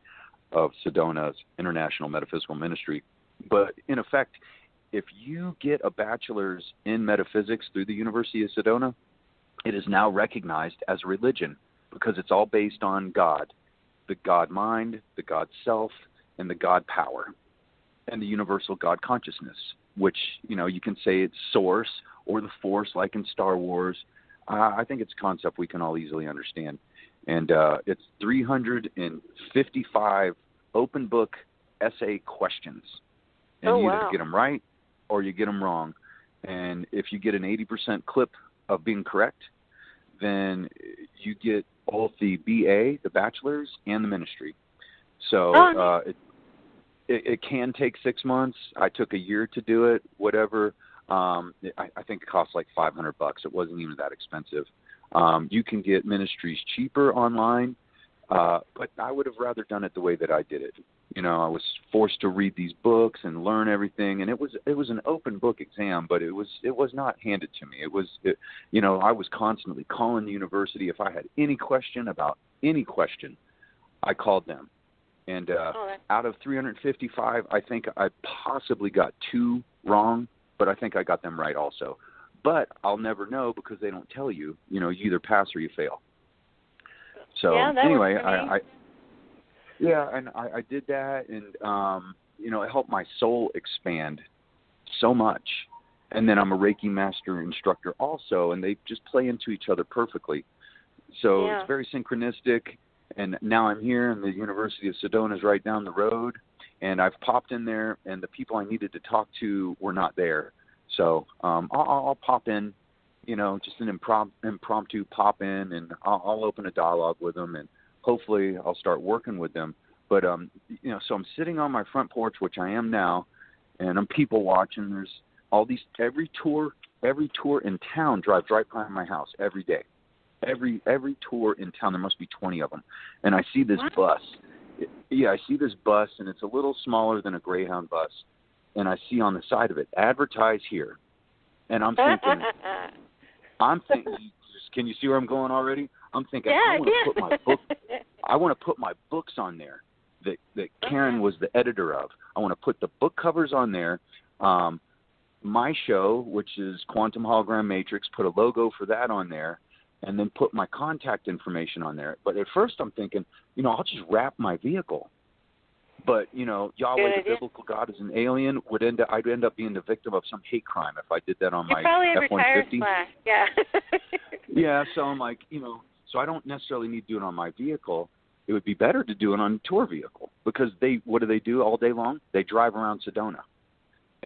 of Sedona's International Metaphysical Ministry. But in effect, if you get a bachelor's in metaphysics through the University of Sedona, it is now recognized as a religion because it's all based on God, the God mind, the God self, and the God power, and the universal God consciousness, which, you know, you can say it's source or the force like in Star Wars. I think it's a concept we can all easily understand. And it's 355 open book essay questions. And you either get them right or you get them wrong. And if you get an 80% clip of being correct, then you get both the BA, the bachelor's, and the ministry. So it can take 6 months. I took a year to do it, whatever. I think it cost like $500. It wasn't even that expensive. You can get ministries cheaper online, but I would have rather done it the way that I did it. You know, I was forced to read these books and learn everything, and it was an open book exam, but it was not handed to me. I was constantly calling the university. If I had any question about any question, I called them. And out of 355, I think I possibly got 2 wrong, but I think I got them right also. But I'll never know because they don't tell you. You know, you either pass or you fail. So anyway, I did that, and it helped my soul expand so much. And then I'm a Reiki master instructor also, and they just play into each other perfectly. So it's very synchronistic. And now I'm here, and the University of Sedona is right down the road. And I've popped in there, and the people I needed to talk to were not there. So I'll pop in, just an impromptu pop in, and I'll open a dialogue with them, and hopefully I'll start working with them. But so I'm sitting on my front porch, which I am now, and I'm people watching. There's all these every tour in town drives right by my house every day. Every tour in town, there must be 20 of them, and I see this bus. I see this bus, and it's a little smaller than a Greyhound bus, and I see on the side of it, advertise here, and I'm thinking, can you see where I'm going already? I'm thinking, I want to put my books on there that Karen was the editor of. I want to put the book covers on there. My show, which is Quantum Hologram Matrix, put a logo for that on there, and then put my contact information on there. But at first I'm thinking, I'll just wrap my vehicle. But, Yahweh, the biblical God, is an alien. I'd end up being the victim of some hate crime if I did that on my F-150. Yeah. Yeah, so I'm like, so I don't necessarily need to do it on my vehicle. It would be better to do it on a tour vehicle, because what do they do all day long? They drive around Sedona.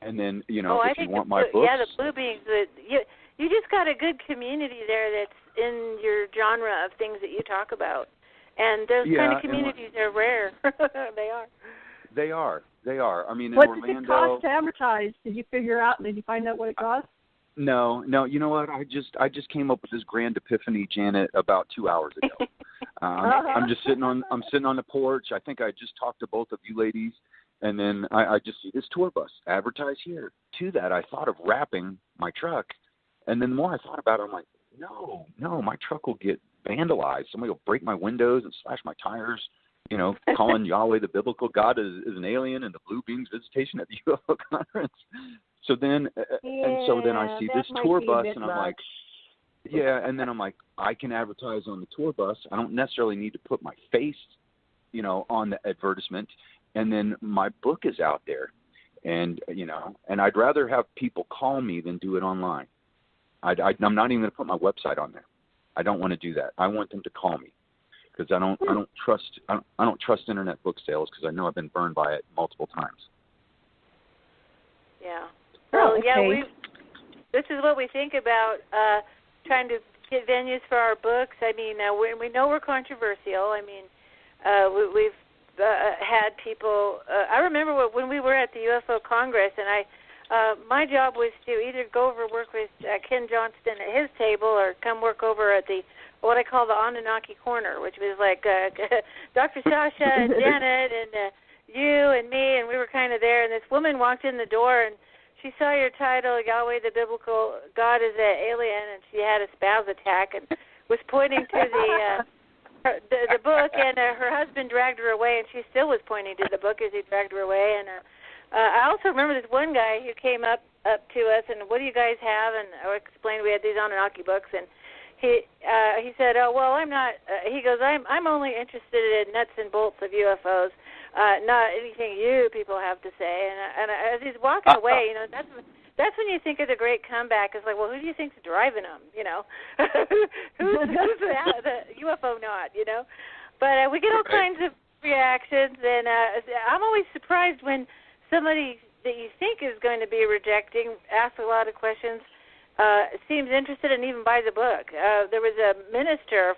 And then, if you want my books. Yeah, the Blue Beings. You just got a good community there that's in your genre of things that you talk about. And those kind of communities are rare. They are. They are. I mean, in Orlando. What does it cost to advertise? Did you find out what it costs? No. You know what? I just came up with this grand epiphany, Janet, about 2 hours ago. I'm sitting on the porch. I think I just talked to both of you ladies, and then I just see this tour bus, advertise here. To that, I thought of wrapping my truck, and then the more I thought about it, I'm like, no, my truck will get vandalized. Somebody will break my windows and slash my tires. Calling Yahweh the biblical God is an alien, and the Blue Beings visitation at the UFO conference. So then I see this tour bus, and I'm like, and then I'm like, I can advertise on the tour bus. I don't necessarily need to put my face, on the advertisement, and then my book is out there, and and I'd rather have people call me than do it online. I'm not even going to put my website on there. I don't want to do that. I want them to call me, because I don't trust internet book sales, because I know I've been burned by it multiple times. Yeah. Well, this is what we think about trying to get venues for our books. I mean, we know we're controversial. I mean, we've had people. I remember when we were at the UFO Congress, and my job was to either go over work with Ken Johnston at his table, or come work over at what I call the Anunnaki Corner, which was like Dr. Sasha and Janet and you and me, and we were kind of there. And this woman walked in the door, and she saw your title, Yahweh the Biblical God is an Alien, and she had a spaz attack and was pointing to the book, and her husband dragged her away, and she still was pointing to the book as he dragged her away. And I also remember this one guy who came up to us, and what do you guys have? And I explained we had these Anunnaki books, and he said, oh, well, I'm not, he goes, I'm only interested in nuts and bolts of UFOs. Not anything you people have to say. And as he's walking away, that's when you think of the great comeback. It's like, well, who do you think's driving them? Who's the UFO not? But we get all kinds of reactions, and I'm always surprised when somebody that you think is going to be rejecting asks a lot of questions, seems interested, and even buys a book. There was a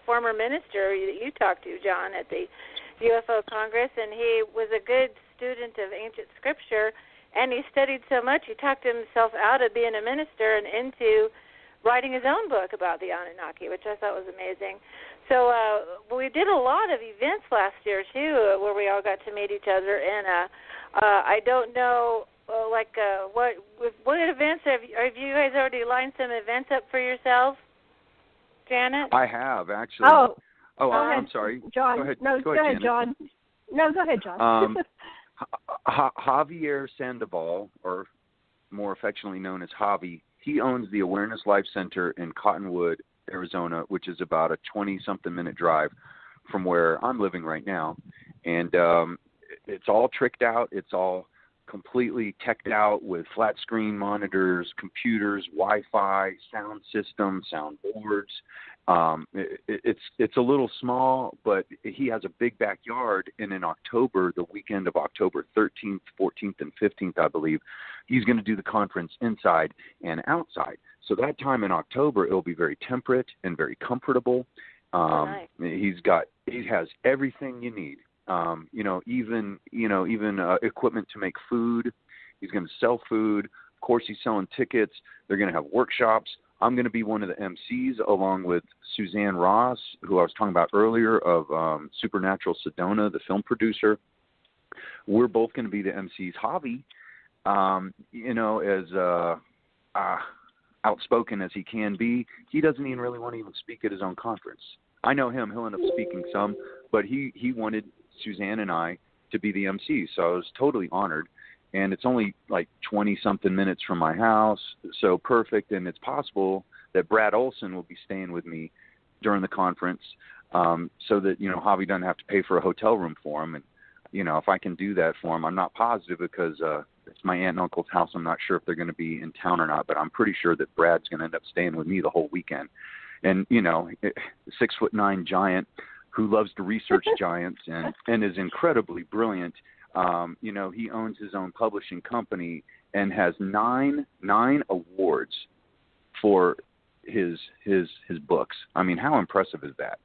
former minister that you talked to, John, at the UFO Congress, and he was a good student of ancient scripture, and he studied so much he talked himself out of being a minister and into writing his own book about the Anunnaki, which I thought was amazing. So we did a lot of events last year too, where we all got to meet each other, and I don't know what events have you guys already lined some events up for yourselves, Janet? I have, actually. I'm sorry. John. Go ahead. Go ahead, John. No, go ahead, John. Javier Sandoval, or more affectionately known as Javi, he owns the Awareness Life Center in Cottonwood, Arizona, which is about a 20-something minute drive from where I'm living right now. And it's all tricked out. It's all completely teched out with flat screen monitors, computers, Wi-Fi, sound system, sound boards. It's a little small, but he has a big backyard, and in October, the weekend of October 13th, 14th, and 15th, I believe, he's going to do the conference inside and outside. So that time in October, it'll be very temperate and very comfortable. Nice. He has everything you need. even equipment to make food. He's going to sell food. Of course, he's selling tickets. They're going to have workshops. I'm going to be one of the MCs along with Suzanne Ross, who I was talking about earlier, of Supernatural Sedona, the film producer. We're both going to be the MCs. Javi, as outspoken as he can be, he doesn't even really want to even speak at his own conference. I know him. He'll end up speaking some, but he wanted Suzanne and I to be the MCs, so I was totally honored. And it's only like 20-something minutes from my house, so perfect. And it's possible that Brad Olson will be staying with me during the conference, so that, Javi doesn't have to pay for a hotel room for him. And, if I can do that for him, I'm not positive because it's my aunt and uncle's house. I'm not sure if they're going to be in town or not, but I'm pretty sure that Brad's going to end up staying with me the whole weekend. And, 6'9" giant who loves to research giants and is incredibly brilliant. He owns his own publishing company and has nine awards for his books. I mean, how impressive is that?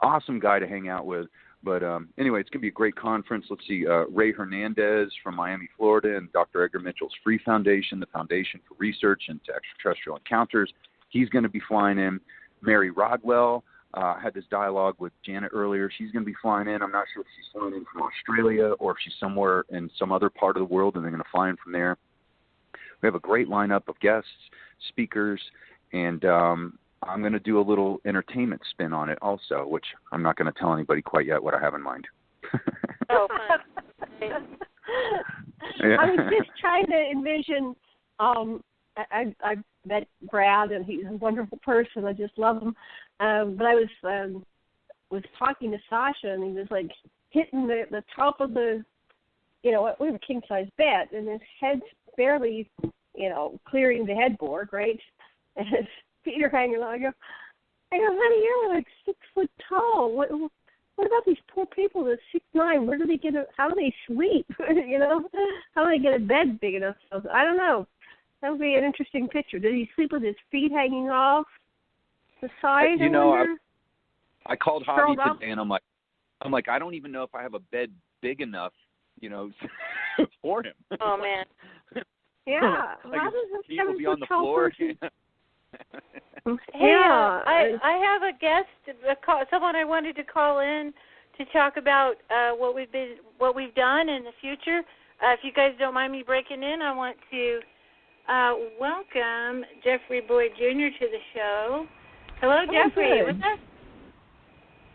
Awesome guy to hang out with. But anyway, it's going to be a great conference. Let's see, Ray Hernandez from Miami, Florida, and Dr. Edgar Mitchell's Free Foundation, the Foundation for Research into Extraterrestrial Encounters. He's going to be flying in. Mary Rodwell. Had this dialogue with Janet earlier. She's going to be flying in. I'm not sure if she's flying in from Australia or if she's somewhere in some other part of the world and they're going to fly in from there. We have a great lineup of guests, speakers, and I'm going to do a little entertainment spin on it also, which I'm not going to tell anybody quite yet what I have in mind. Oh, fun. Yeah. I was just trying to envision, I met Brad, and he's a wonderful person. I just love him. But I was talking to Sasha, and he was like hitting the top of the, we have a king size bed, and his head's barely, clearing the headboard, right? And his feet are hanging on. I go, honey, you're like 6 foot tall. What about these poor people that's 6'9"? Where do they how do they sleep? How do they get a bed big enough? So, I don't know. That would be an interesting picture. Did he sleep with his feet hanging off the side? I called Javi today, and I'm like, I don't even know if I have a bed big enough, for him. Oh man. Yeah. His feet will be on the floor. Hey, I have a guest, someone I wanted to call in to talk about what we've done in the future. If you guys don't mind me breaking in, I want to welcome Jeffrey Boyd Jr. to the show. Hello, Jeffrey. What's up?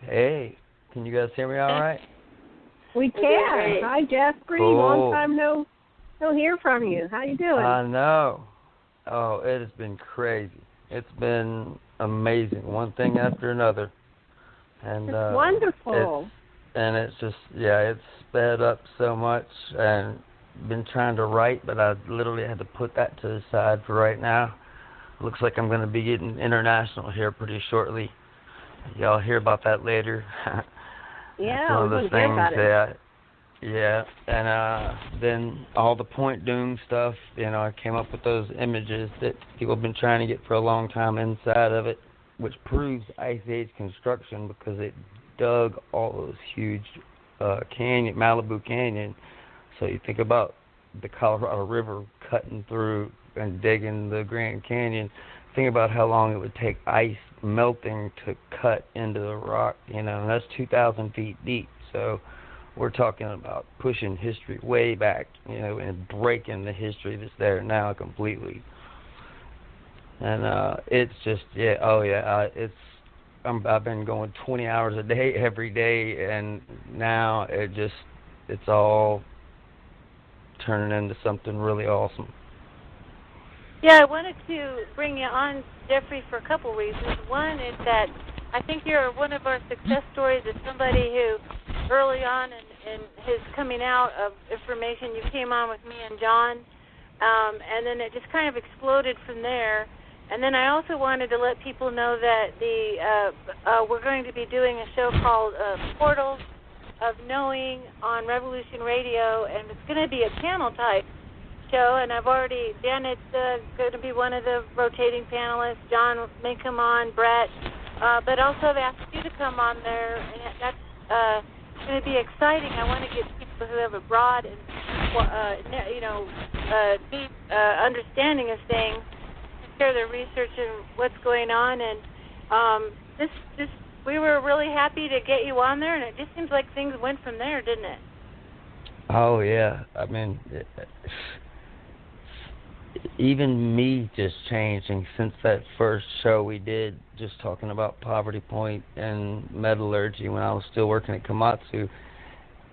Hey, can you guys hear me all right? We can. Hi, Jeffrey. Cool. Long time no hear from you. How you doing? I know. Oh, it has been crazy. It's been amazing, one thing after another. And it's wonderful. It's just, it's sped up so much, and been trying to write, but I literally had to put that to the side for right now. Looks like I'm going to be getting international here pretty shortly. Y'all hear about that later. Yeah, one of the things about it. And then all the point doom stuff, I came up with those images that people have been trying to get for a long time inside of it, which proves Ice Age construction because it dug all those huge Malibu Canyon. So you think about the Colorado River cutting through and digging the Grand Canyon. Think about how long it would take ice melting to cut into the rock, and that's 2,000 feet deep. So we're talking about pushing history way back, and breaking the history that's there now completely. And it's just, I've been going 20 hours a day every day, and now it's all turning into something really awesome. Yeah, I wanted to bring you on, Jeffrey, for a couple reasons. One is that I think you're one of our success stories as somebody who early on in his coming out of information, you came on with me and John, and then it just kind of exploded from there. And then I also wanted to let people know that we're going to be doing a show called Portals of Knowing on Revolution Radio, and it's going to be a panel type show, and Janet's going to be one of the rotating panelists. John may come on, Brett, but also I've asked you to come on there, and that's going to be exciting. I want to get people who have a broad and deep understanding of things, share their research and what's going on. And this we were really happy to get you on there, and it just seems like things went from there, didn't it? Oh yeah, I mean, even me just changing since that first show we did, just talking about Poverty Point and metallurgy when I was still working at Komatsu,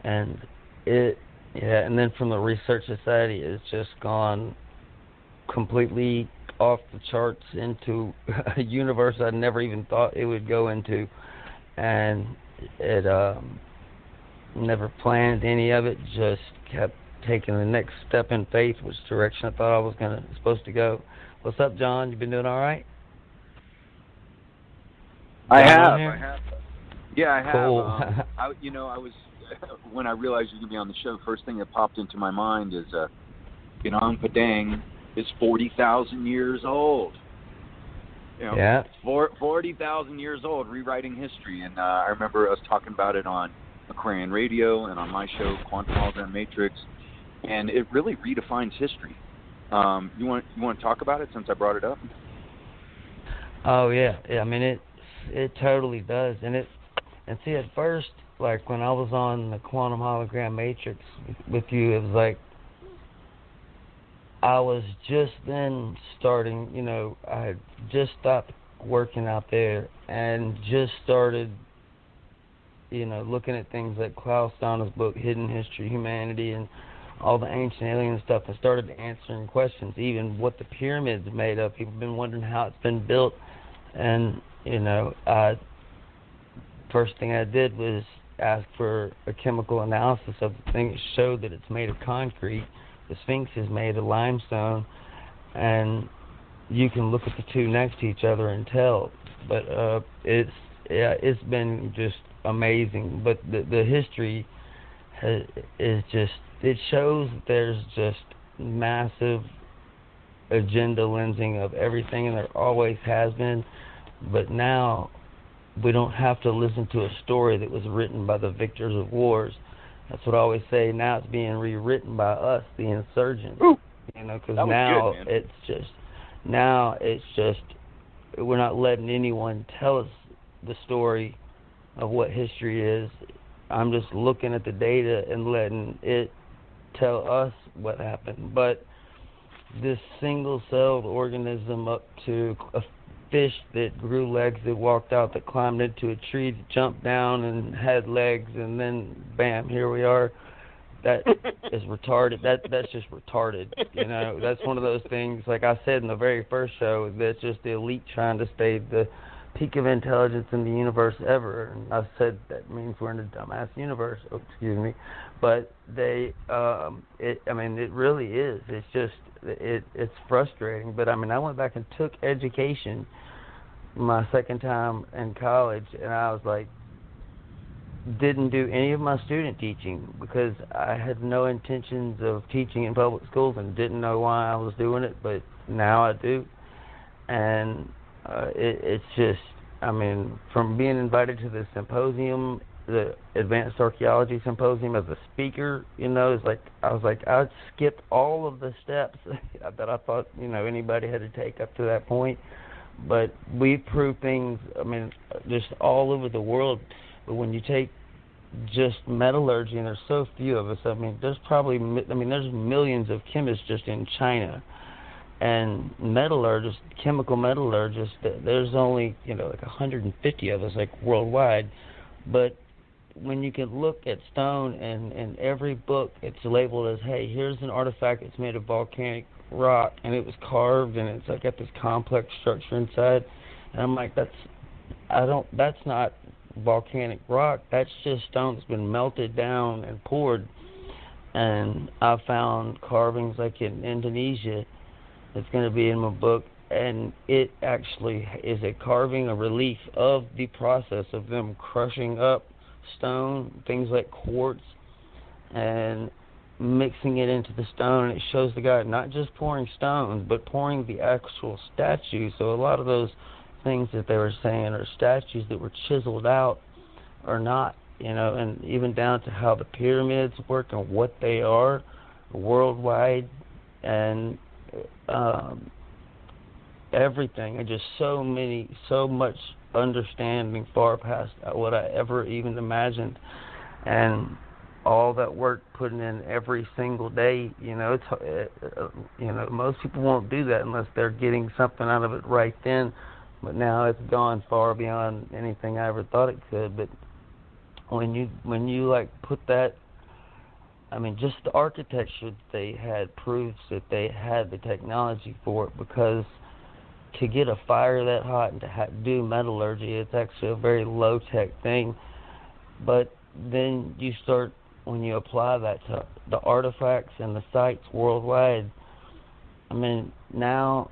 and and then from the Research Society, it's just gone completely off the charts into a universe I never even thought it would go into, and it never planned any of it, just kept taking the next step in faith, which direction I thought I was supposed to go. What's up, John? You been doing all right? I have. Yeah, I have. Cool. I was when I realized you were going to be on the show, first thing that popped into my mind is, Phnom Padang is 40,000 years old. Yeah. 40,000 years old, rewriting history. And I remember us talking about it on Aquarian Radio and on my show, Quantum Hologram Matrix, and it really redefines history. You want to talk about it since I brought it up? Oh yeah. I mean it totally does, and see, at first, like when I was on the Quantum Hologram Matrix with you, it was like I was just then starting. I had just stopped working out there and just started, looking at things like Klaus Donner's book, Hidden History, Humanity, and all the ancient alien stuff. I started answering questions, even what the pyramids are made of. People have been wondering how it's been built. And, first thing I did was ask for a chemical analysis of the thing. It showed that it's made of concrete. The Sphinx is made of limestone. And you can look at the two next to each other and tell. But it's been just amazing. But the history is just, it shows that there's just massive agenda lensing of everything, and there always has been. But now we don't have to listen to a story that was written by the victors of wars. That's what I always say. Now it's being rewritten by us, the insurgents. Because now it's just we're not letting anyone tell us the story of what history is. I'm just looking at the data and letting it tell us what happened. But this single-celled organism up to a fish that grew legs, that walked out, that climbed into a tree, that jumped down and had legs, and then bam, here we are. That is retarded. That's just retarded. That's one of those things, like I said in the very first show, that's just the elite trying to stay the peak of intelligence in the universe ever. And I said that means we're in a dumbass universe. Oh, excuse me. But it really is. It's just, it's frustrating. But I went back and took education my second time in college, and I was like, didn't do any of my student teaching because I had no intentions of teaching in public schools and didn't know why I was doing it, but now I do. And it's just, from being invited to the symposium, the Advanced Archaeology Symposium as a speaker, it's like, I skipped all of the steps that I thought, anybody had to take up to that point. But we prove things, just all over the world. But when you take just metallurgy, and there's so few of us, there's probably, there's millions of chemists just in China. And metallurgists, chemical metallurgists, there's only, like 150 of us, like worldwide. But when you can look at stone, and in every book it's labeled as, hey, here's an artifact that's made of volcanic rock, and it was carved, and it's like got this complex structure inside. And I'm like, that's not volcanic rock. That's just stone that's been melted down and poured. And I found carvings like in Indonesia. It's going to be in my book, and it actually is a carving, a relief of the process of them crushing up stone, things like quartz, and mixing it into the stone. And it shows the guy not just pouring stones, but pouring the actual statues. So a lot of those things that they were saying are statues that were chiseled out are not and even down to how the pyramids work and what they are worldwide, and everything, and just so much understanding far past what I ever even imagined, and all that work put in every single day. Most people won't do that unless they're getting something out of it right then. But now it's gone far beyond anything I ever thought it could. But when you like put that, I mean, just the architecture they had proves that they had the technology for it, because to get a fire that hot and to do metallurgy, it's actually a very low-tech thing. But then you start, when you apply that to the artifacts and the sites worldwide, I mean, now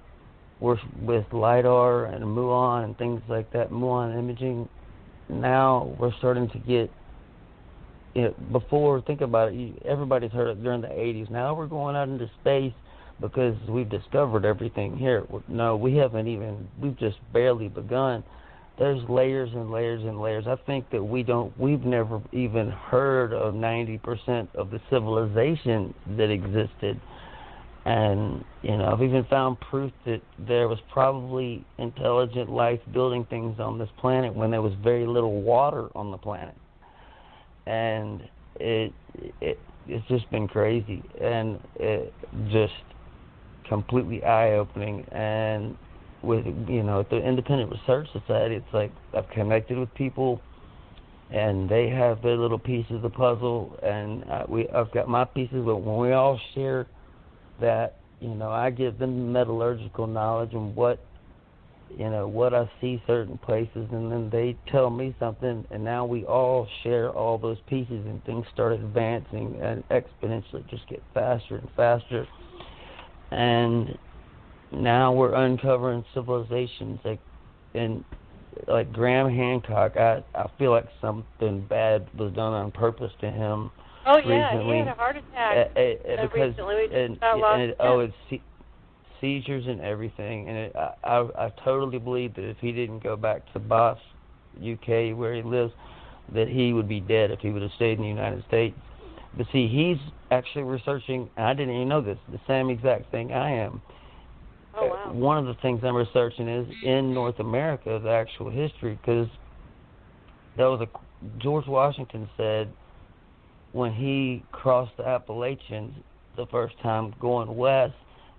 we're with LiDAR and muon and things like that, muon imaging, now we're starting to get, before, think about it, everybody's heard it during the 80s. Now we're going out into space because we've discovered everything here. No, we haven't even, we've just barely begun. There's layers and layers and layers. I think that we've never even heard of 90% of the civilization that existed. And, I've even found proof that there was probably intelligent life building things on this planet when there was very little water on the planet. And it's just been crazy, and it just completely eye-opening. And with, the Independent Research Society, it's like I've connected with people, and they have their little pieces of the puzzle, and I've got my pieces, but when we all share that, I give them the metallurgical knowledge and what I see certain places, and then they tell me something, and now we all share all those pieces, and things start advancing and exponentially just get faster and faster. And now we're uncovering civilizations like Graham Hancock. I feel like something bad was done on purpose to him. Oh yeah, recently. he had a heart attack recently. It's seizures and everything, and I totally believe that if he didn't go back to Bath, UK, where he lives, that he would be dead if he would have stayed in the United States. But see, he's actually researching, and I didn't even know this, the same exact thing I am. Oh, wow. One of the things I'm researching is in North America, the actual history, because George Washington said when he crossed the Appalachians the first time going west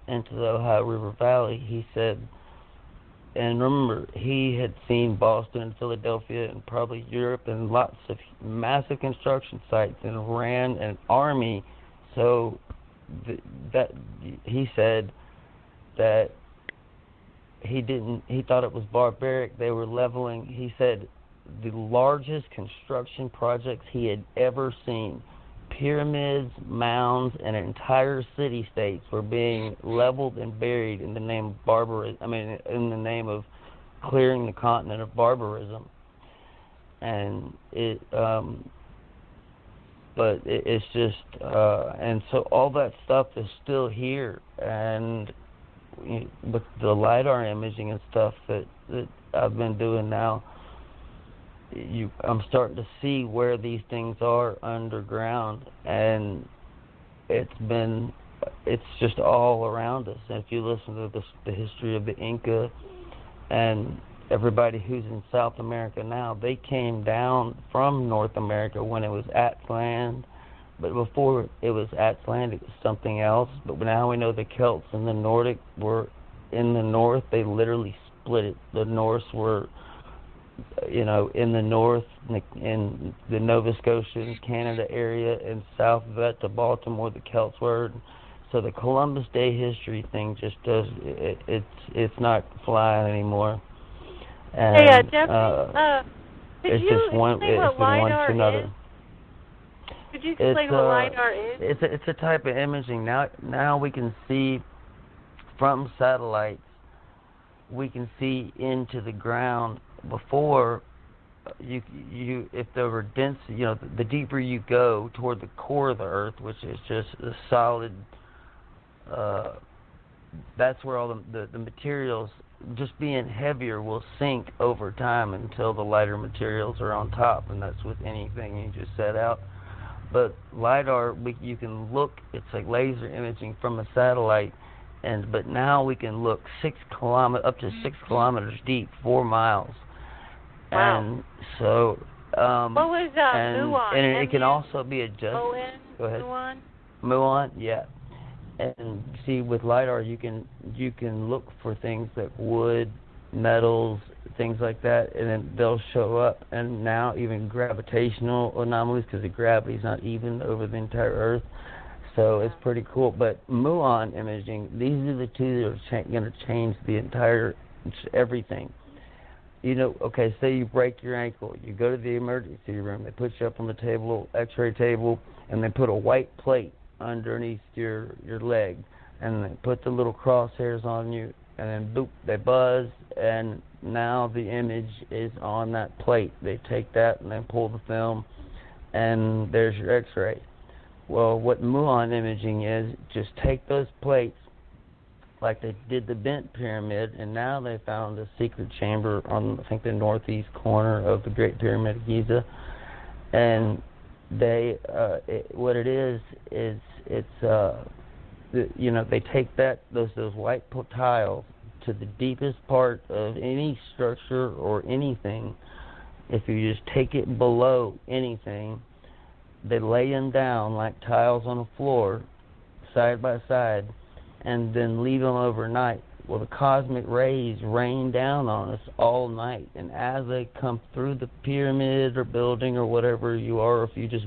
into the Ohio River Valley, he said, and remember, he had seen Boston and Philadelphia and probably Europe and lots of massive construction sites and ran an army. So that he said that he thought it was barbaric. They were leveling. He said the largest construction projects he had ever seen, pyramids, mounds, and entire city-states were being leveled and buried in the name of barbarism. I mean, in the name of clearing the continent of barbarism. And it's just, and so all that stuff is still here. And with the LiDAR imaging and stuff that I've been doing now, I'm starting to see where these things are underground, and it's just all around us. And if you listen to the history of the Inca and everybody who's in South America now, they came down from North America when it was Aztlan, but before it was Aztlan, it was something else. But now we know the Celts and the Nordic were in the north. They literally split it. The Norse were in the north, in the Nova Scotia and Canada area, and south of that to Baltimore, the Celts were. So the Columbus Day history thing just does, it's not flying anymore. And, yeah, definitely. It's just one to another. Could you explain what LiDAR is? It's a type of imaging. Now we can see from satellites, we can see into the ground. Before, you if there were dense, the deeper you go toward the core of the Earth, which is just a solid that's where all the materials, just being heavier, will sink over time until the lighter materials are on top, and that's with anything you just set out. But LiDAR, you can look, it's like laser imaging from a satellite, but now we can look up to 6 kilometers deep, 4 miles. Wow. And so, what was muon? And it can also be adjusted. Go ahead. Muon? Muon, yeah. And see, with LiDAR, you can look for things like wood, metals, things like that, and then they'll show up. And now even gravitational anomalies, because the gravity's not even over the entire Earth, so it's pretty cool. But muon imaging, these are the two that are going to change the entire everything. You know, okay, say you break your ankle, you go to the emergency room, they put you up on the table, X-ray table, and they put a white plate underneath your leg, and they put the little crosshairs on you, and then boop, they buzz, and now the image is on that plate. They take that and then pull the film, and there's your X-ray. Well, what muon imaging is, just take those plates like they did the Bent Pyramid, and now they found a secret chamber on, I think, the northeast corner of the Great Pyramid of Giza, and they what it is it's you know, they take those white tiles to the deepest part of any structure or anything. If you just take it below anything, they lay them down like tiles on a floor, side by side, and then leave them overnight. Well, the cosmic rays rain down on us all night, and as they come through the pyramid or building or whatever you are, or if you just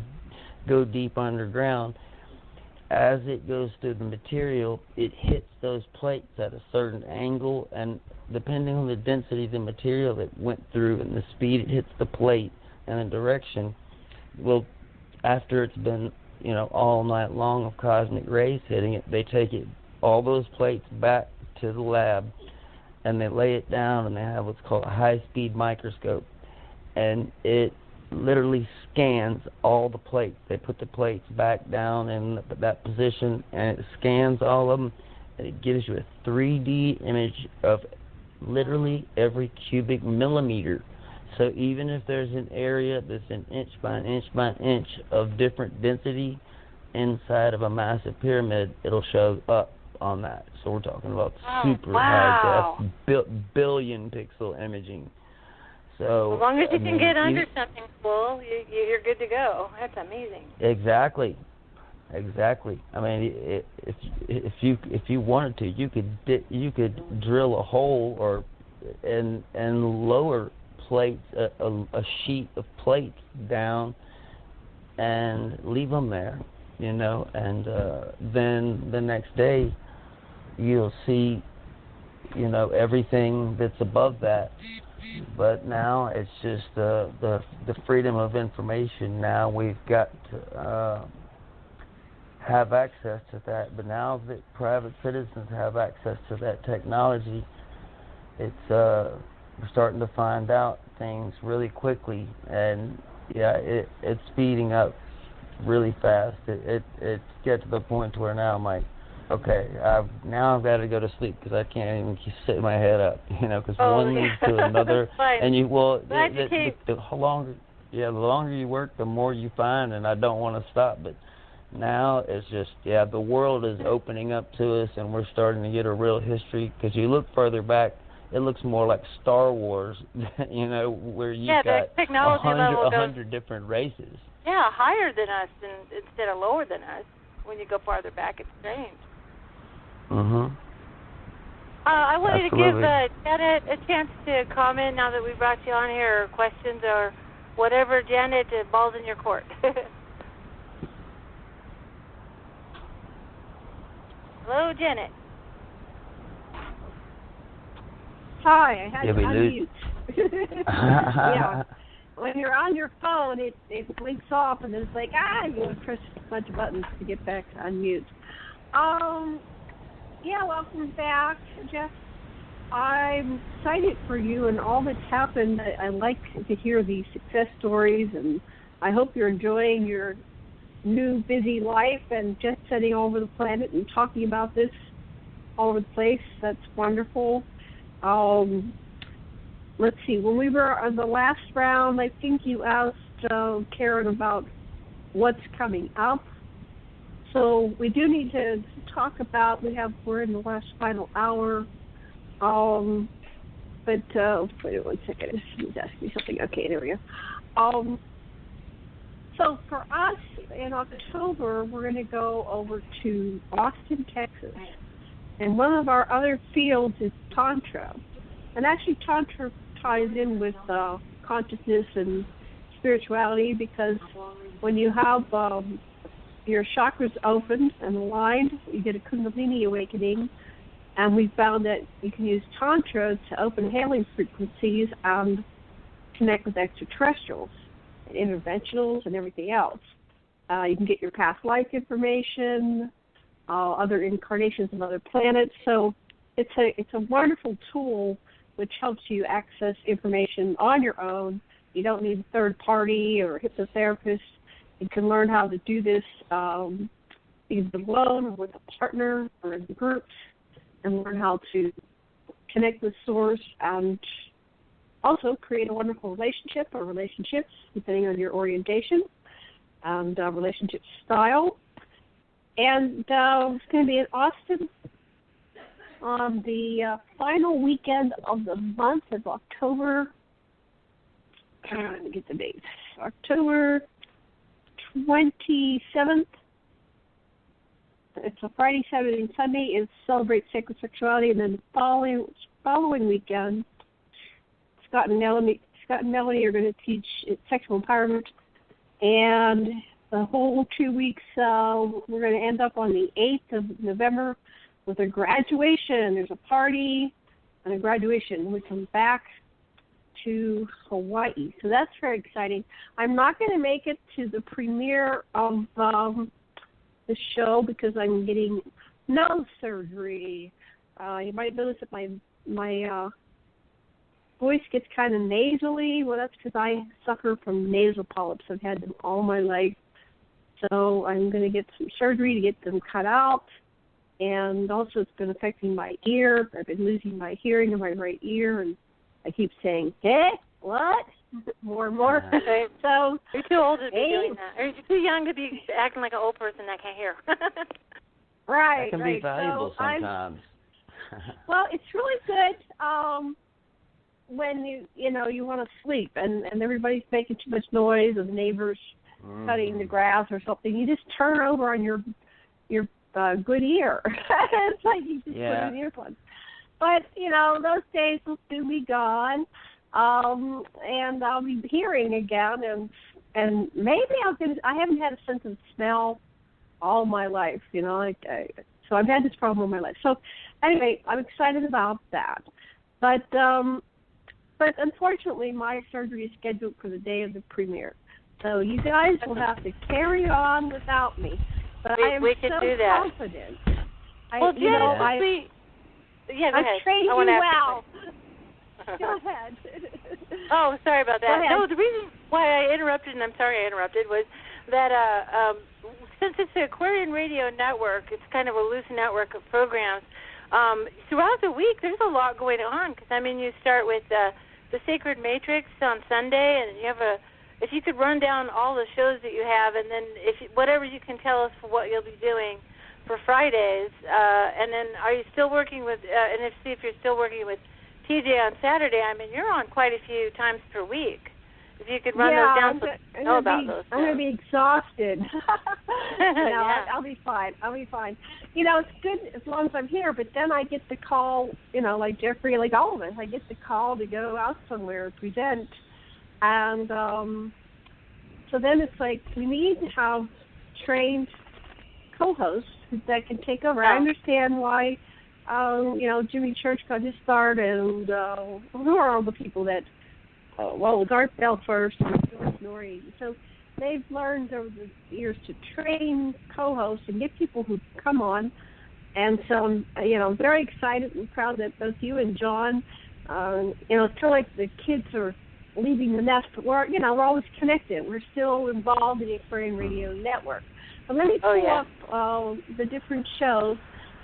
go deep underground, as it goes through the material, it hits those plates at a certain angle, and depending on the density of the material it went through and the speed it hits the plate and the direction, well, after it's been, you know, all night long of cosmic rays hitting it, they take it, all those plates, back to the lab, and they lay it down, and they have what's called a high-speed microscope, and it literally scans all the plates. They put the plates back down in that position, and it scans all of them, and it gives you a 3D image of literally every cubic millimeter. So even if there's an area that's an inch by an inch by an inch of different density inside of a massive pyramid, it'll show up on that. So we're talking about super high def, billion pixel imaging. So as long as you can get under something full, you're good to go. That's amazing. Exactly. I mean, if you wanted to, you could drill a hole or and lower plates, a sheet of plates down, and leave them there, you know, and then the next day you'll see, you know, everything that's above that. But now it's just the freedom of information. Now we've got to have access to that. But now that private citizens have access to that technology, it's we're starting to find out things really quickly, and yeah, it's speeding up really fast. It gets to the point where now I'm like, okay, I've got to go to sleep because I can't even sit my head up, you know, because one leads to another, and the longer you work, the more you find, and I don't want to stop. But now it's just, the world is opening up to us, and we're starting to get a real history. Because you look further back, it looks more like Star Wars, you know, where you've got 100 different races. Yeah, higher than us instead of lower than us. When you go farther back, it's strange. I wanted to give Janet a chance to comment now that we brought you on here, or questions or whatever. Janet, ball's in your court. Hello, Janet. Hi, I had to unmute. Yeah. When you're on your phone, it blinks off, and it's like, you press a bunch of buttons to get back to unmute. Welcome back, Jeff. I'm excited for you and all that's happened. I like to hear the success stories, and I hope you're enjoying your new busy life and just setting over the planet and talking about this all over the place. That's wonderful. Let's see. When we were on the last round, I think you asked Karen about what's coming up. So we do need to talk about. We're in the last final hour. But wait 1 second. He's asking me something. Okay, there we go. So for us in October, we're going to go over to Austin, Texas. And one of our other fields is Tantra. And actually Tantra ties in with consciousness and spirituality, because when you have your chakras opened and aligned, you get a Kundalini awakening. And we found that you can use Tantra to open hailing frequencies and connect with extraterrestrials and interventionals and everything else. You can get your past life information, other incarnations of other planets. So it's a wonderful tool which helps you access information on your own. You don't need a third party or a hypnotherapist. You can learn how to do this either alone or with a partner or in groups, and learn how to connect with Source and also create a wonderful relationship or relationships, depending on your orientation and relationship style. And it's going to be in Austin on the final weekend of the month of October. Let me get the dates. October 27th. It's a Friday, Saturday, and Sunday. It's Celebrate Sacred Sexuality. And then the following weekend, Scott and Melanie are going to teach sexual empowerment. And the whole 2 weeks, we're going to end up on the 8th of November with a graduation. There's a party and a graduation. We come back to Hawaii. So that's very exciting. I'm not going to make it to the premiere of the show because I'm getting nose surgery. You might notice that my voice gets kind of nasally. Well, that's because I suffer from nasal polyps. I've had them all my life. So I'm going to get some surgery to get them cut out. And also it's been affecting my ear. I've been losing my hearing in my right ear, and I keep saying, hey, what? More and more. So you're too old to be doing that. Or you're too young to be acting like an old person that can't hear. Right. That can be valuable sometimes. Well, it's really good when you want to sleep and everybody's making too much noise or the neighbors cutting the grass or something. You just turn over on your good ear. It's like you just put in earplugs. But, those days will soon be gone. And I'll be hearing again, and maybe I haven't had a sense of smell all my life, so I've had this problem all my life. So anyway, I'm excited about that. But unfortunately, my surgery is scheduled for the day of the premiere. So you guys will have to carry on without me. But I am so confident. Well, Jen, I trained you well. Go ahead. Oh, sorry about that. No, the reason why I interrupted, and I'm sorry I interrupted, was that since it's the Aquarian Radio Network, it's kind of a loose network of programs. Throughout the week, there's a lot going on. Because you start with the Sacred Matrix on Sunday, and you have if you could run down all the shows that you have, and then whatever you can tell us for what you'll be doing for Fridays, and then are you still working with? And if you're still working with TJ on Saturday, you're on quite a few times per week. If you could run those down, so know about those. I'm going to be exhausted. I'll be fine. It's good as long as I'm here, but then I get the call, like Jeffrey, like all of us, I get the call to go out somewhere, present. And so then it's like we need to have trained co-hosts that can take over. I understand why Jimmy Church got his start, and who are all the people that, it was Art Bell first, and George Norrie. So they've learned over the years to train co-hosts and get people who come on. And so, I'm very excited and proud that both you and John, it's kind of like the kids are leaving the nest, but we're always connected. We're still involved in the Aquarian Radio Network. But let me pull up the different shows.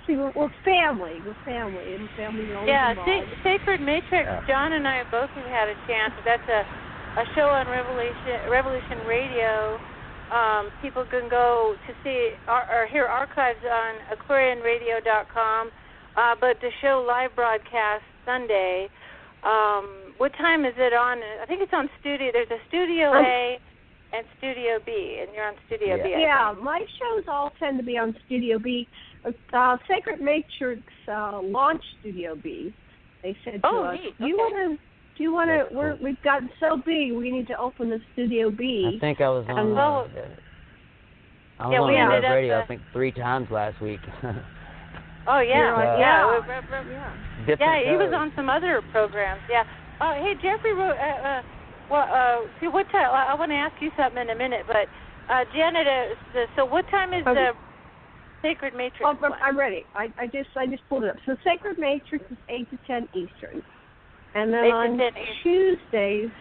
See, we're family. We're family, and family always involved. Sacred Matrix. John and I both have had a chance. That's a show on Revolution Radio. People can go to see or hear archives on AquarianRadio.com. But the show live broadcast Sunday. What time is it on? I think it's on Studio. There's a Studio A and Studio B, and you're on Studio B. Yeah, my shows all tend to be on Studio B. Sacred Matrix launched Studio B. They said to us, neat. Do you want to? We've gotten so big, we need to open the Studio B. I think I was on. we ended up radio. I think 3 times last week. Oh yeah, He was on some other programs. Yeah. Hey, Jeffrey wrote. See what time? I want to ask you something in a minute, but Janet. So what time is the Sacred Matrix? Oh, I'm ready. I just pulled it up. So Sacred Matrix is 8 to 10 Eastern, and then on Tuesdays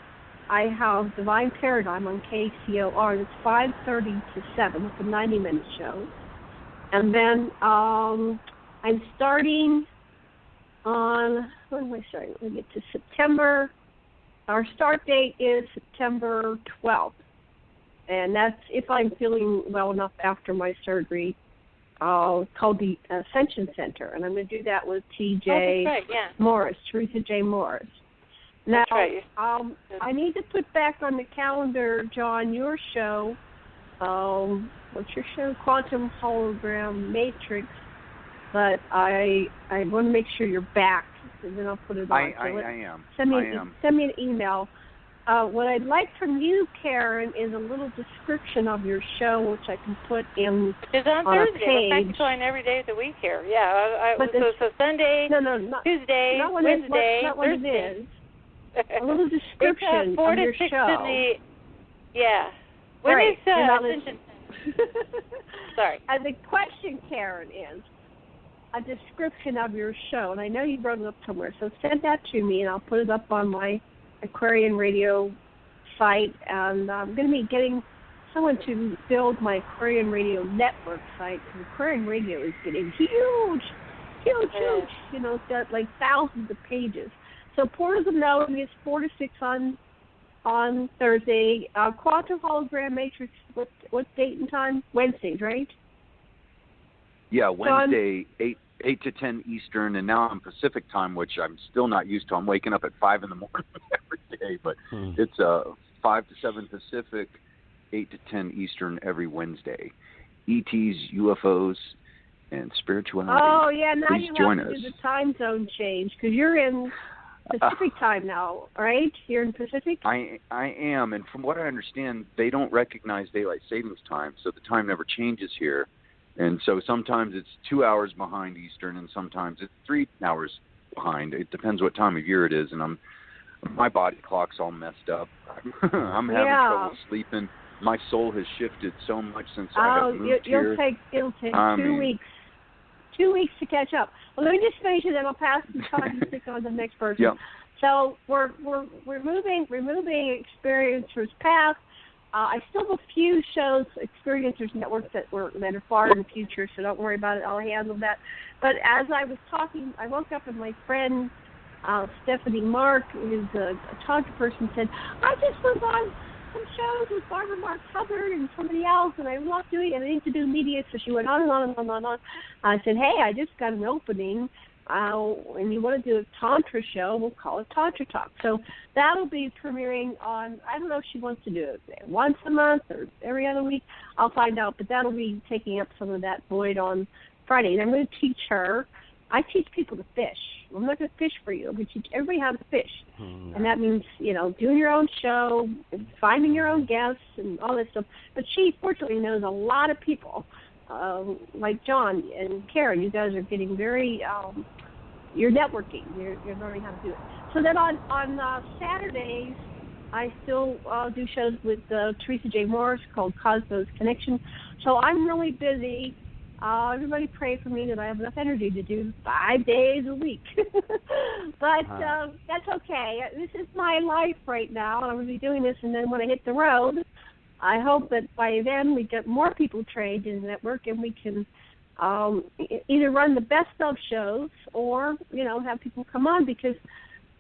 I have Divine Paradigm on KCOR. It's 5:30 to 7. It's a 90-minute show, and then I'm starting on, when am I starting? Let me get to September. Our start date is September 12th. And that's if I'm feeling well enough after my surgery, called the Ascension Center. And I'm going to do that with T.J. Morris, Teresa J. Morris. Now, I need to put back on the calendar, John, your show. What's your show? Quantum Hologram Matrix. But I want to make sure you're back, and then I'll put it on. I am. Send me an email. What I'd like from you, Karen, is a little description of your show, which I can put in it's on Thursday. A page. We're practically every day of the week here. Yeah. So Sunday, Tuesday, Wednesday, not what Thursday. It is. A little description it's 4 of to your 6 show. When right. is Ascension? Sorry. The question, Karen, is a description of your show, and I know you wrote it up somewhere, so send that to me, and I'll put it up on my Aquarian Radio site, and I'm going to be getting someone to build my Aquarian Radio Network site, because Aquarian Radio is getting huge. You know, it's got like thousands of pages. So Portals of Knowing is 4 to 6 on Thursday. Quantum Hologram Matrix, what date and time? Wednesdays, right? Yeah, Wednesday, 8 to 10 Eastern, and now I'm Pacific time, which I'm still not used to. I'm waking up at 5 in the morning every day, but it's 5 to 7 Pacific, 8 to 10 Eastern every Wednesday. ETs, UFOs, and spirituality. Oh, yeah, now Please you join have to us. do the time zone change, because you're in Pacific time now, right? You're in Pacific? I am, and from what I understand, they don't recognize daylight savings time, so the time never changes here. And so sometimes it's 2 hours behind Eastern, and sometimes it's 3 hours behind. It depends what time of year it is, and my body clock's all messed up. I'm having trouble sleeping. My soul has shifted so much since I have moved here. It'll take 2 weeks. 2 weeks to catch up. Well, let me just finish it, then I'll pass the time and stick on to the next person. Yep. So we're removing Experiencers Path. I still have a few shows, Experiencers Network, that are far in the future, so don't worry about it. I'll handle that. But as I was talking, I woke up and my friend Stephanie Mark, who's a Tantra person, said, I just was on some shows with Barbara Mark Hubbard and somebody else, and I love doing it, and I need to do media. So she went on and on and on and on. I said, hey, I just got an opening. And you want to do a Tantra show, we'll call it Tantra Talk. So that'll be premiering on, I don't know if she wants to do it once a month or every other week. I'll find out, but that'll be taking up some of that void on Friday. And I'm going to teach her. I teach people to fish. I'm not going to fish for you. I'm going to teach everybody how to fish. And that means, doing your own show, finding your own guests, and all that stuff. But she, fortunately, knows a lot of people. Like John and Karen, you guys are getting very, you're networking. You're learning how to do it. So then on Saturdays, I still do shows with Teresa J. Morris called Cosmos Connection. So I'm really busy. Everybody pray for me that I have enough energy to do 5 days a week. But that's okay. This is my life right now, and I'm going to be doing this. And then when I hit the road, I hope that by then we get more people trained in the network, and we can either run the best of shows or, have people come on, because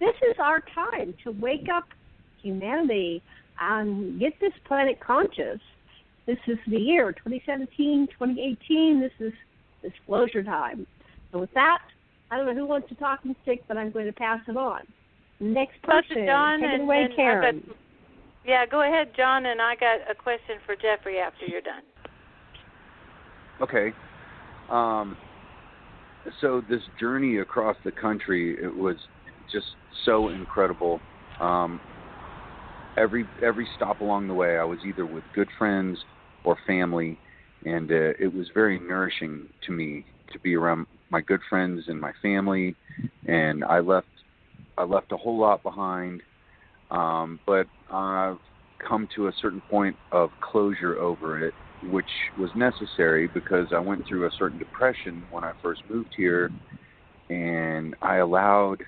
this is our time to wake up humanity and get this planet conscious. This is the year 2017, 2018. This is disclosure time. So with that, I don't know who wants to talk and stick, but I'm going to pass it on. Next person, John, take it away, Karen. Go ahead, John, and I got a question for Jeffrey after you're done. Okay. So this journey across the country, it was just so incredible. Every stop along the way, I was either with good friends or family, and it was very nourishing to me to be around my good friends and my family. And I left a whole lot behind, but I've come to a certain point of closure over it, which was necessary because I went through a certain depression when I first moved here, and I allowed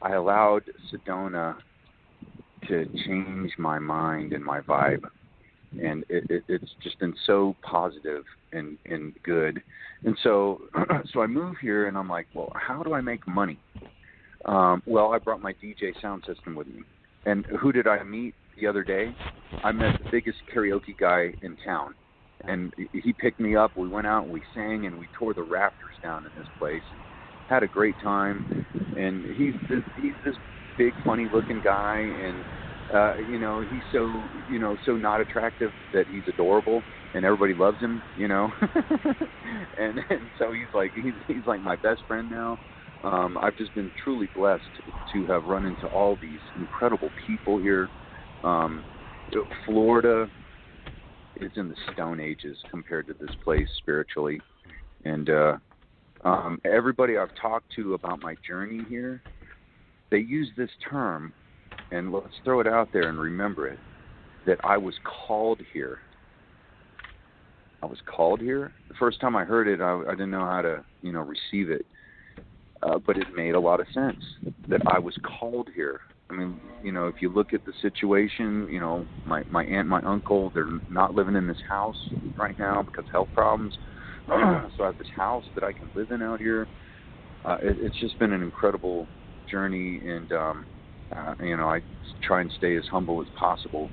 Sedona to change my mind and my vibe, and it's just been so positive and good. And so I move here, and I'm like, well, how do I make money? Well, I brought my DJ sound system with me, and who did I meet the other day? I met the biggest karaoke guy in town, and he picked me up. We went out and we sang, and we tore the rafters down in this place. Had a great time, and he's this big, funny-looking guy, and he's so not attractive that he's adorable, and everybody loves him, and so he's like my best friend now. I've just been truly blessed to have run into all these incredible people here. Florida is in the Stone Ages compared to this place spiritually, and everybody I've talked to about my journey here, they use this term, and let's throw it out there and remember it, that I was called here. I was called here. The first time I heard it, I didn't know how to, receive it, but it made a lot of sense that I was called here. I mean, if you look at the situation, my aunt and my uncle, they're not living in this house right now because of health problems. So I have this house that I can live in out here. It's just been an incredible journey, and I try and stay as humble as possible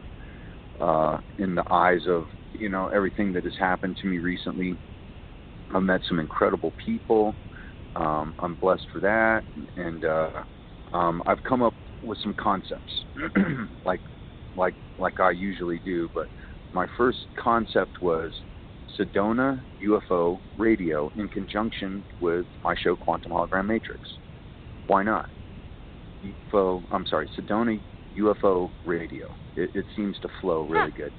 in the eyes of everything that has happened to me recently. I've met some incredible people. I'm blessed for that, and I've come up with some concepts, like I usually do. But my first concept was Sedona UFO Radio in conjunction with my show Quantum Hologram Matrix. Why not? Sedona UFO Radio. It seems to flow really good.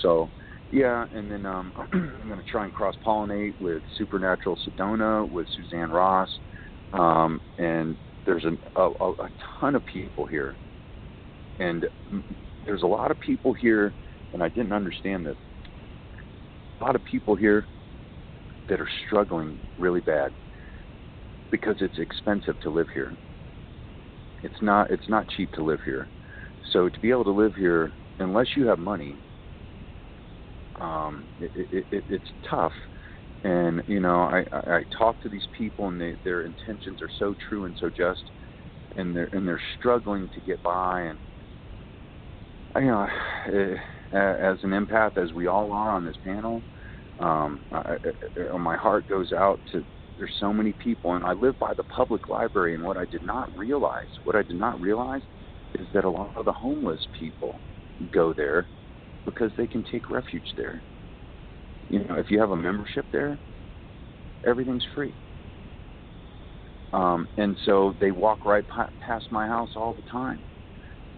So, yeah, and then I'm going to try and cross-pollinate with Supernatural Sedona, with Suzanne Ross, and there's a ton of people here. And there's a lot of people here, and I didn't understand this, a lot of people here that are struggling really bad because it's expensive to live here. It's not cheap to live here. So to be able to live here, unless you have money, it's tough. And I talk to these people, and their intentions are so true and so just, and they're struggling to get by. And as an empath, as we all are on this panel, my heart goes out to. There's so many people, and I live by the public library, and what I did not realize is that a lot of the homeless people go there because they can take refuge there. If you have a membership there, everything's free. And so they walk right past my house all the time.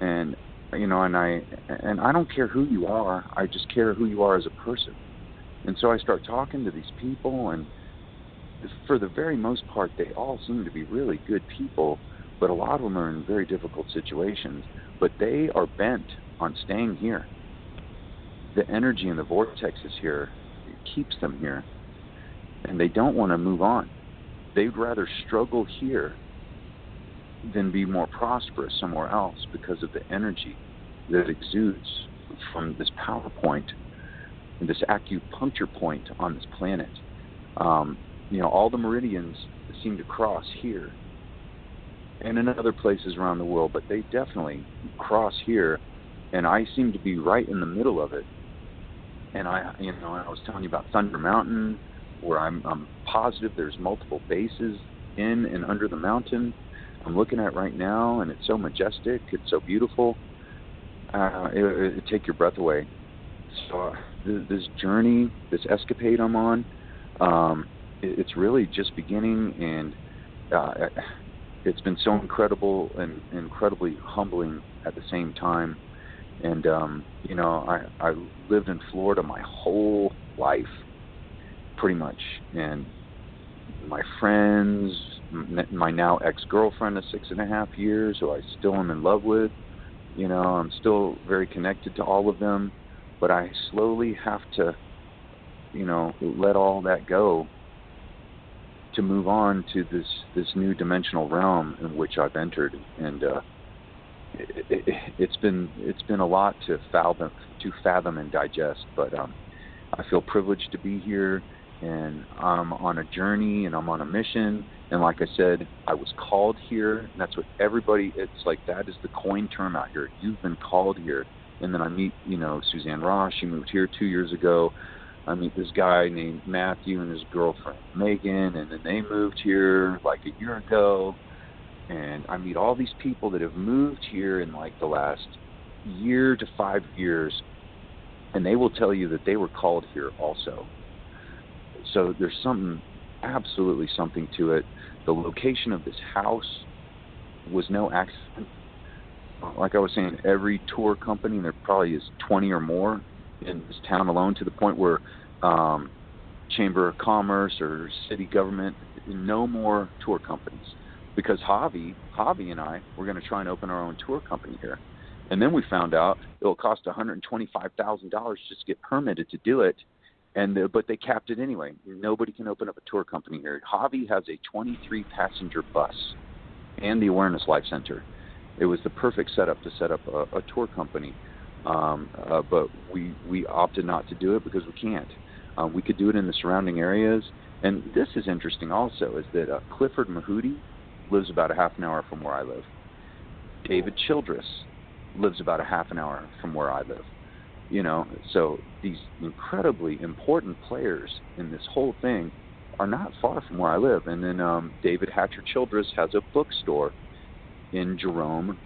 And, and I don't care who you are, I just care who you are as a person. And so I start talking to these people, and for the very most part, they all seem to be really good people, but a lot of them are in very difficult situations. But they are bent on staying here. The energy in the vortex is here. It keeps them here. And they don't want to move on. They'd rather struggle here than be more prosperous somewhere else because of the energy that exudes from this power point, and this acupuncture point on this planet. all the meridians seem to cross here and in other places around the world, but they definitely cross here, and I seem to be right in the middle of it. And I was telling you about Thunder Mountain, where I'm positive there's multiple bases in and under the mountain. I'm looking at right now, and it's so majestic. It's so beautiful. It take your breath away. So this journey, this escapade I'm on, it's really just beginning, and it's been so incredible and incredibly humbling at the same time. And I lived in Florida my whole life, pretty much, and my friends, my now ex-girlfriend of 6.5 years, who I still am in love with, I'm still very connected to all of them, but I slowly have to, let all that go to move on to this new dimensional realm in which I've entered. And it's been a lot to fathom and digest, but I feel privileged to be here, and I'm on a journey, and I'm on a mission. And like I said, I was called here, and that's what everybody, it's like that is the coin term out here. You've been called here. And then I meet, Suzanne Ross. She moved here 2 years ago. I meet this guy named Matthew and his girlfriend Megan, and then they moved here like a year ago. And I meet all these people that have moved here in like the last year to 5 years, and they will tell you that they were called here also. So there's absolutely something to it. The location of this house was no accident. Like I was saying, every tour company, and there probably is 20 or more in this town alone, to the point where Chamber of Commerce or city government, no more tour companies. Because Javi and I were going to try and open our own tour company here. And then we found out it will cost $125,000 just to get permitted to do it. But they capped it anyway. Nobody can open up a tour company here. Javi has a 23-passenger bus and the Awareness Life Center. It was the perfect setup to set up a tour company. But we opted not to do it because we can't. We could do it in the surrounding areas. And this is interesting also, is that Clifford Mahooty lives about a half an hour from where I live. David Childress lives about a half an hour from where I live. So these incredibly important players in this whole thing are not far from where I live. And then David Hatcher Childress has a bookstore in Jerome,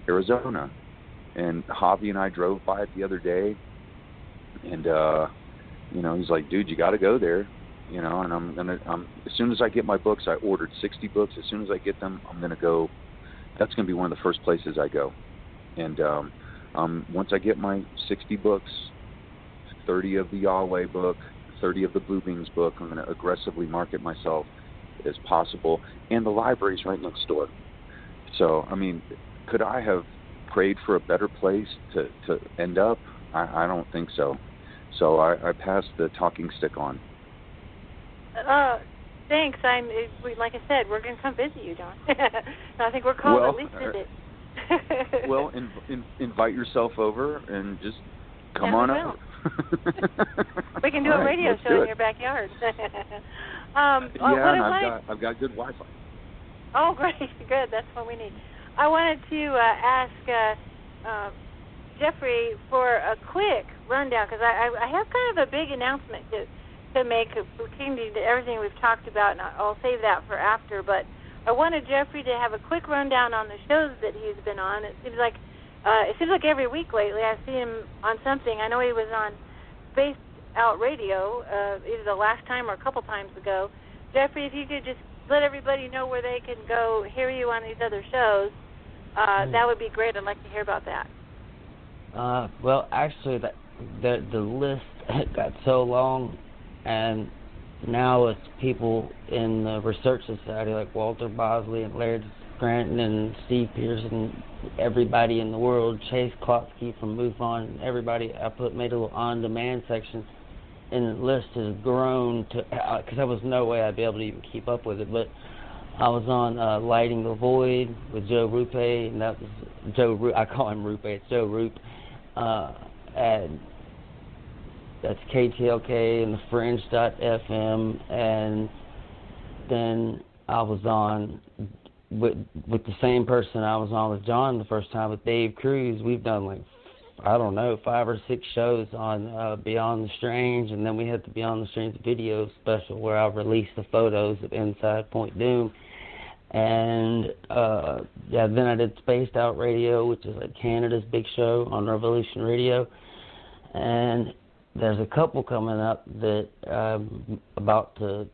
Arizona. And Javi and I drove by it the other day, and he's like, "Dude, you got to go there." And I'm as soon as I get my books, I ordered 60 books. As soon as I get them, I'm gonna go. That's gonna be one of the first places I go. And once I get my 60 books, 30 of the Yahweh book, 30 of the Blue Beings book, I'm gonna aggressively market myself as possible. And the library's right next door. So, I mean, could I have prayed for a better place to end up? I don't think so. So I passed the talking stick on. Thanks. Like I said, we're going to come visit you, John. I think we're called at least visit. Well, invite yourself over and just come on over. We can do a radio show in your backyard. I've got good Wi-Fi. Oh, great. Good. That's what we need. I wanted to ask Jeffrey for a quick rundown, because I have kind of a big announcement to make pertaining to everything we've talked about, and I'll save that for after. But I wanted Jeffrey to have a quick rundown on the shows that he's been on. It seems like every week lately I see him on something. I know he was on Spaced Out Radio either the last time or a couple times ago. Jeffrey, if you could just let everybody know where they can go hear you on these other shows, that would be great. I'd like to hear about that. Well, actually, the list got so long, and now it's people in the Research Society like Walter Bosley and Larry Scranton and Steve Pearson, everybody in the world, Chase Klotsky from MUFON, everybody. I made a little on-demand section, and the list has grown to, because there was no way I'd be able to even keep up with it, but I was on Lighting the Void with Joe Rupe, and that was Joe. I call him Rupe. It's Joe Rupe, and that's KTLK and the Fringe.fm, and then I was on with the same person I was on with John the first time, with Dave Cruz. We've done like, I don't know, 5 or 6 shows on Beyond the Strange, and then we had the Beyond the Strange video special where I released the photos of Inside Point Doom. And then I did Spaced Out Radio, which is like Canada's big show on Revolution Radio. And there's a couple coming up that I'm about to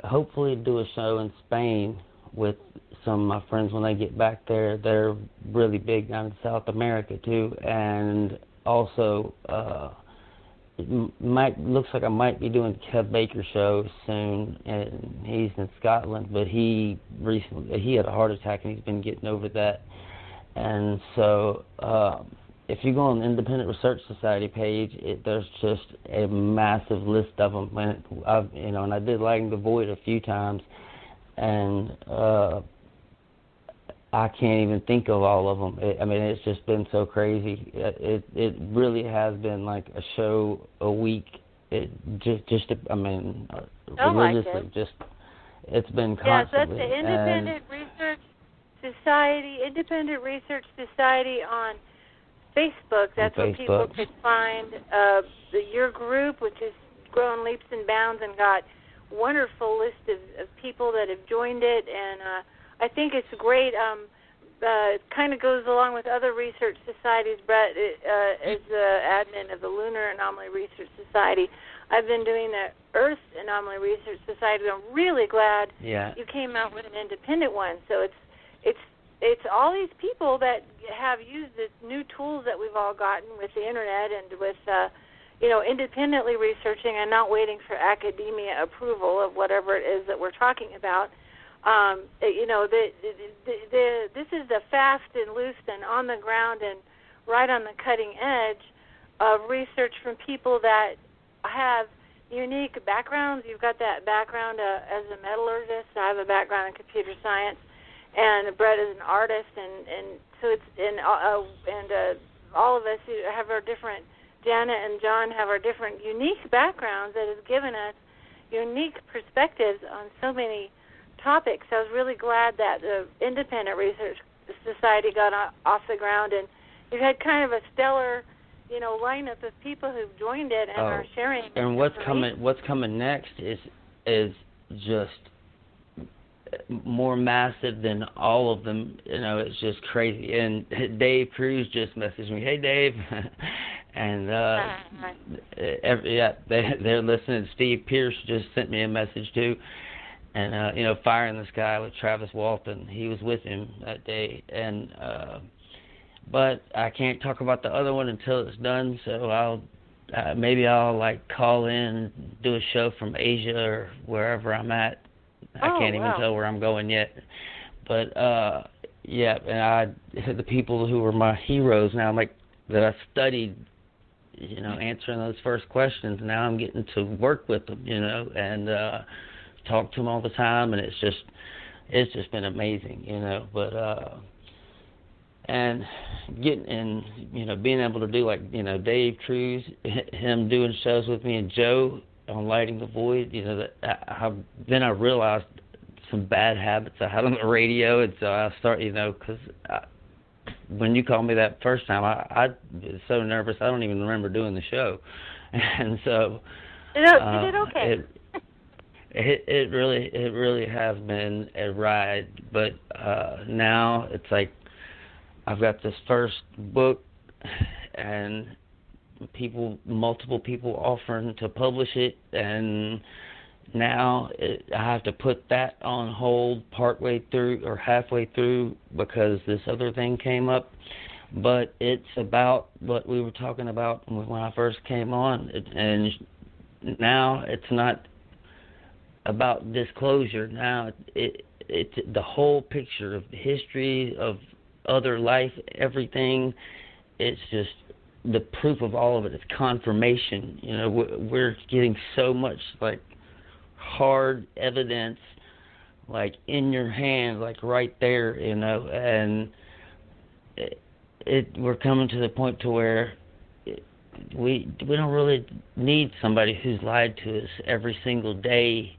hopefully do a show in Spain with some of my friends when they get back there. They're really big down in South America too. And also looks like I might be doing Kev Baker's show soon, and he's in Scotland, but he had a heart attack and he's been getting over that. And so if you go on the Independent Research Society page, there's just a massive list of them. And I did Lighting the Void a few times, and I can't even think of all of them. It's just been so crazy. It really has been like a show a week. Religiously, it's been constantly. Yes, that's the Independent Research Society on Facebook. That's where people could find your group, which has grown leaps and bounds and got a wonderful list of people that have joined it, and I think it's great. It kind of goes along with other research societies. Brett is the admin of the Lunar Anomaly Research Society. I've been doing the Earth Anomaly Research Society. I'm really glad you came out with an independent one. So it's all these people that have used the new tools that we've all gotten with the internet and with independently researching and not waiting for academia approval of whatever it is that we're talking about. This is the fast and loose and on the ground and right on the cutting edge of research from people that have unique backgrounds. You've got that background as a metallurgist. I have a background in computer science, and Brett is an artist, and so it's all of us who have our different. Janet and John have our different unique backgrounds that has given us unique perspectives on so many topics. I was really glad that the Independent Research Society got off the ground, and you've had kind of a stellar, lineup of people who've joined it and are sharing. And what's coming next is just more massive than all of them. It's just crazy. And Dave Cruz just messaged me, "Hey, Dave." And they're listening. Steve Pierce just sent me a message too. And Fire in the Sky with Travis Walton, he was with him that day. And but I can't talk about the other one until it's done. So I'll call in and do a show from Asia or wherever I'm at. I can't even tell where I'm going yet. But and the people who were my heroes now, that I studied, answering those first questions. Now I'm getting to work with them, and talk to them all the time, and it's just been amazing, But and being able to do Dave Cruz, him doing shows with me, and Joe on Lighting the Void, then I realized some bad habits I had on the radio, and so I started, because when you called me that first time, I was so nervous I don't even remember doing the show, and so you did okay. It really has been a ride, but now it's like I've got this first book, and multiple people offering to publish it, and now I have to put that on hold partway through or halfway through because this other thing came up. But it's about what we were talking about when I first came on, and now it's not about disclosure. Now it's the whole picture of the history of other life, everything. It's just the proof of all of it. It's confirmation. We're getting so much hard evidence, in your hand, right there, and we're coming to the point to where we don't really need somebody who's lied to us every single day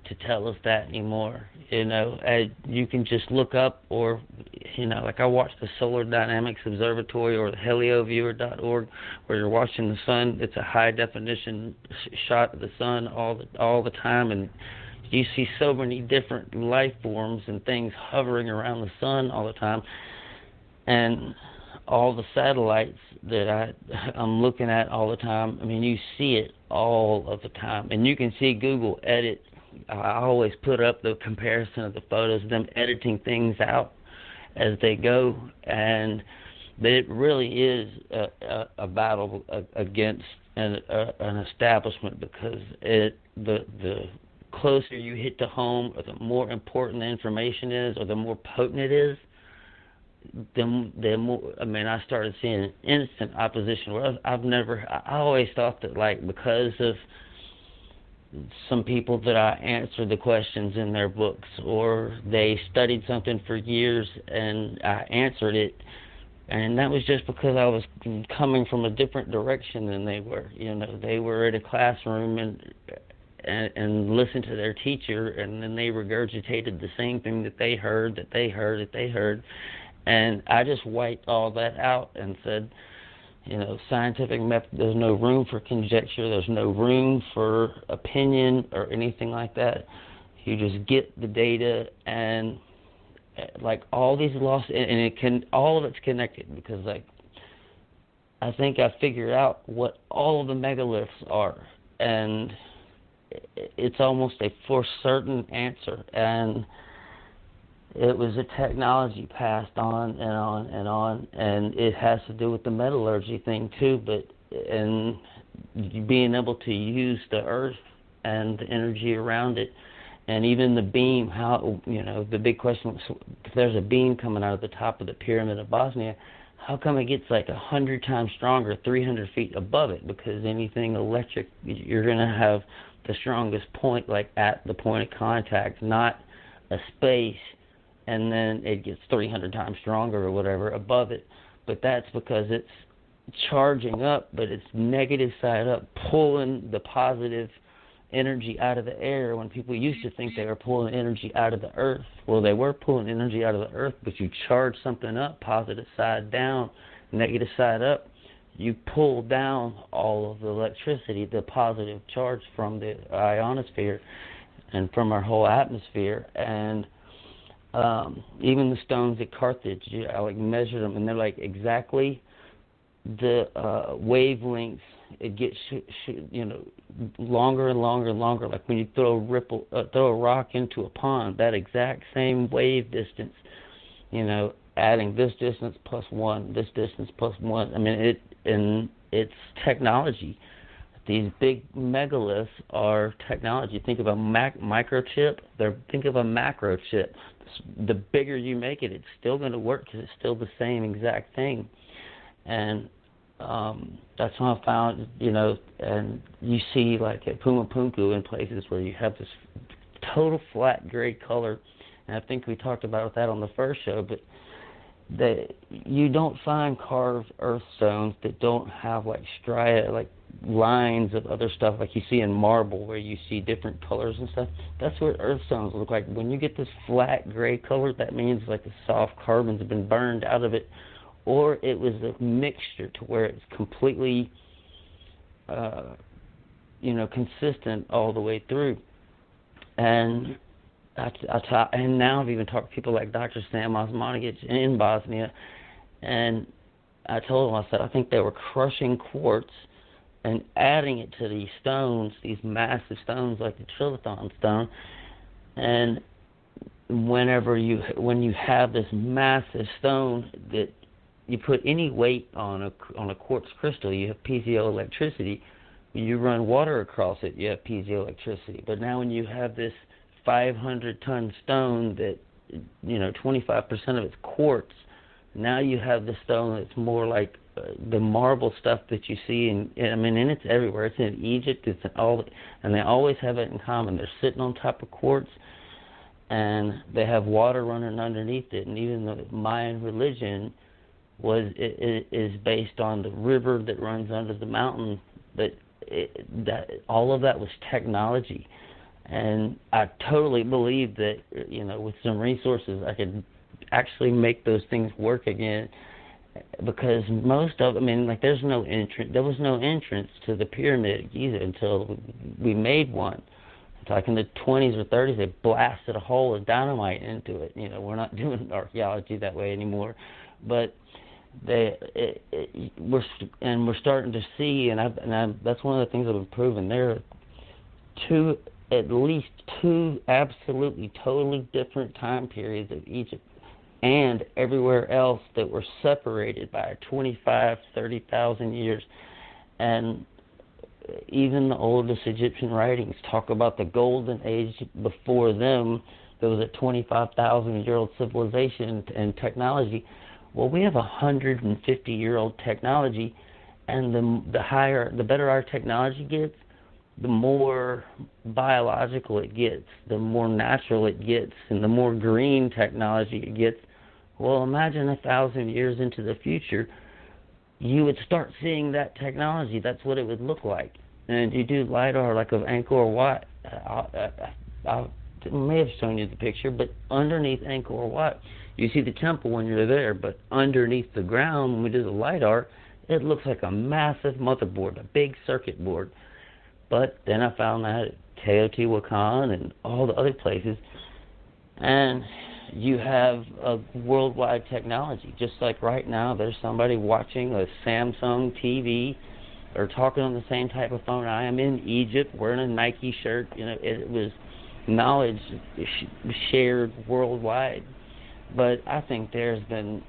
to tell us that anymore. You can just look up, or like I watched the Solar Dynamics Observatory or the HelioViewer.org, where you're watching the sun. It's a high definition shot of the sun all the time, and you see so many different life forms and things hovering around the sun all the time. And all the satellites that I'm looking at all the time, I mean, you see it all of the time. And you can see Google edit. I always put up the comparison of the photos, them editing things out as they go. And it really is a battle against an establishment, because the closer you hit to home, or the more important the information is, or the more potent it is, the more, I mean, I started seeing an instant opposition. Where I always thought that, like, because of some people that I answered the questions in their books, or they studied something for years and I answered it, and that was just because I was coming from a different direction than they were. They were in a classroom and listened to their teacher, and then they regurgitated the same thing that they heard. And I just wiped all that out and said, scientific method, there's no room for conjecture, there's no room for opinion or anything like that. You just get the data, and like all these lost, and all of it's connected, because like I think I figured out what all of the megaliths are, and it's almost a for certain answer. And it was a technology passed on and on and on, and it has to do with the metallurgy thing too, and being able to use the earth and the energy around it, and even the beam. How, the big question was, if there's a beam coming out of the top of the pyramid of Bosnia, how come it gets like 100 times stronger 300 feet above it? Because anything electric, you're going to have the strongest point, like at the point of contact, not a space, and then it gets 300 times stronger or whatever above it. But that's because it's charging up, but it's negative side up, pulling the positive energy out of the air, when people used to think they were pulling energy out of the earth. Well, they were pulling energy out of the earth, but you charge something up, positive side down, negative side up, you pull down all of the electricity, the positive charge from the ionosphere and from our whole atmosphere. And even the stones at Carthage, I like measured them, and they're like exactly the wavelengths. It gets longer and longer and longer. Like when you throw a rock into a pond, that exact same wave distance. Adding this distance plus one, this distance plus one. I mean, it's technology. These big megaliths are technology. Think of a microchip. Think of a macrochip. The bigger you make it, it's still going to work, because it's still the same exact thing. And that's when I found, and you see like at Pumapunku in places where you have this total flat gray color, and I think we talked about that on the first show, but you don't find carved earth stones that don't have like stria, like lines of other stuff like you see in marble, where you see different colors and stuff. That's what earth stones look like. When you get this flat gray color, that means like the soft carbons have been burned out of it, or it was a mixture to where it's completely consistent all the way through. And and now I've even talked to people like Dr. Sam Osmanagic in Bosnia, and I told him, I said, I think they were crushing quartz and adding it to these stones, these massive stones like the Trilithon stone. And when you have this massive stone that you put any weight on a quartz crystal, you have piezoelectricity. When you run water across it, you have piezoelectricity. But now when you have this 500-ton stone that 25% of it's quartz, now you have the stone that's more like the marble stuff that you see and it's everywhere. It's in Egypt, it's in and they always have it in common. They're sitting on top of quartz, and they have water running underneath it. And even the Mayan religion is based on the river that runs under the mountain. That all of that was technology. And I totally believe that, with some resources, I could actually make those things work again. Because there was no entrance to the pyramid either until we made one. It's like in the 20s or 30s, they blasted a hole of dynamite into it. We're not doing archaeology that way anymore, but we're starting to see, and that's one of the things I've been proving. There are at least two absolutely totally different time periods of Egypt and everywhere else that were separated by 25, 30,000 years. And even the oldest Egyptian writings talk about the golden age before them. There was a 25,000-year-old civilization and technology. Well, we have 150-year-old technology, and the better our technology gets, the more biological it gets, the more natural it gets, and the more green technology it gets. Well, imagine 1,000 years into the future, you would start seeing that technology. That's what it would look like. And you do LiDAR like of Angkor Wat. I may have shown you the picture, but underneath Angkor Wat, you see the temple when you're there, but underneath the ground, when we do the LiDAR, it looks like a massive motherboard, a big circuit board. But then I found that at Teotihuacan and all the other places, and you have a worldwide technology. Just like right now, there's somebody watching a Samsung TV or talking on the same type of phone I am in Egypt, wearing a Nike shirt. It was knowledge shared worldwide. But I think there's been,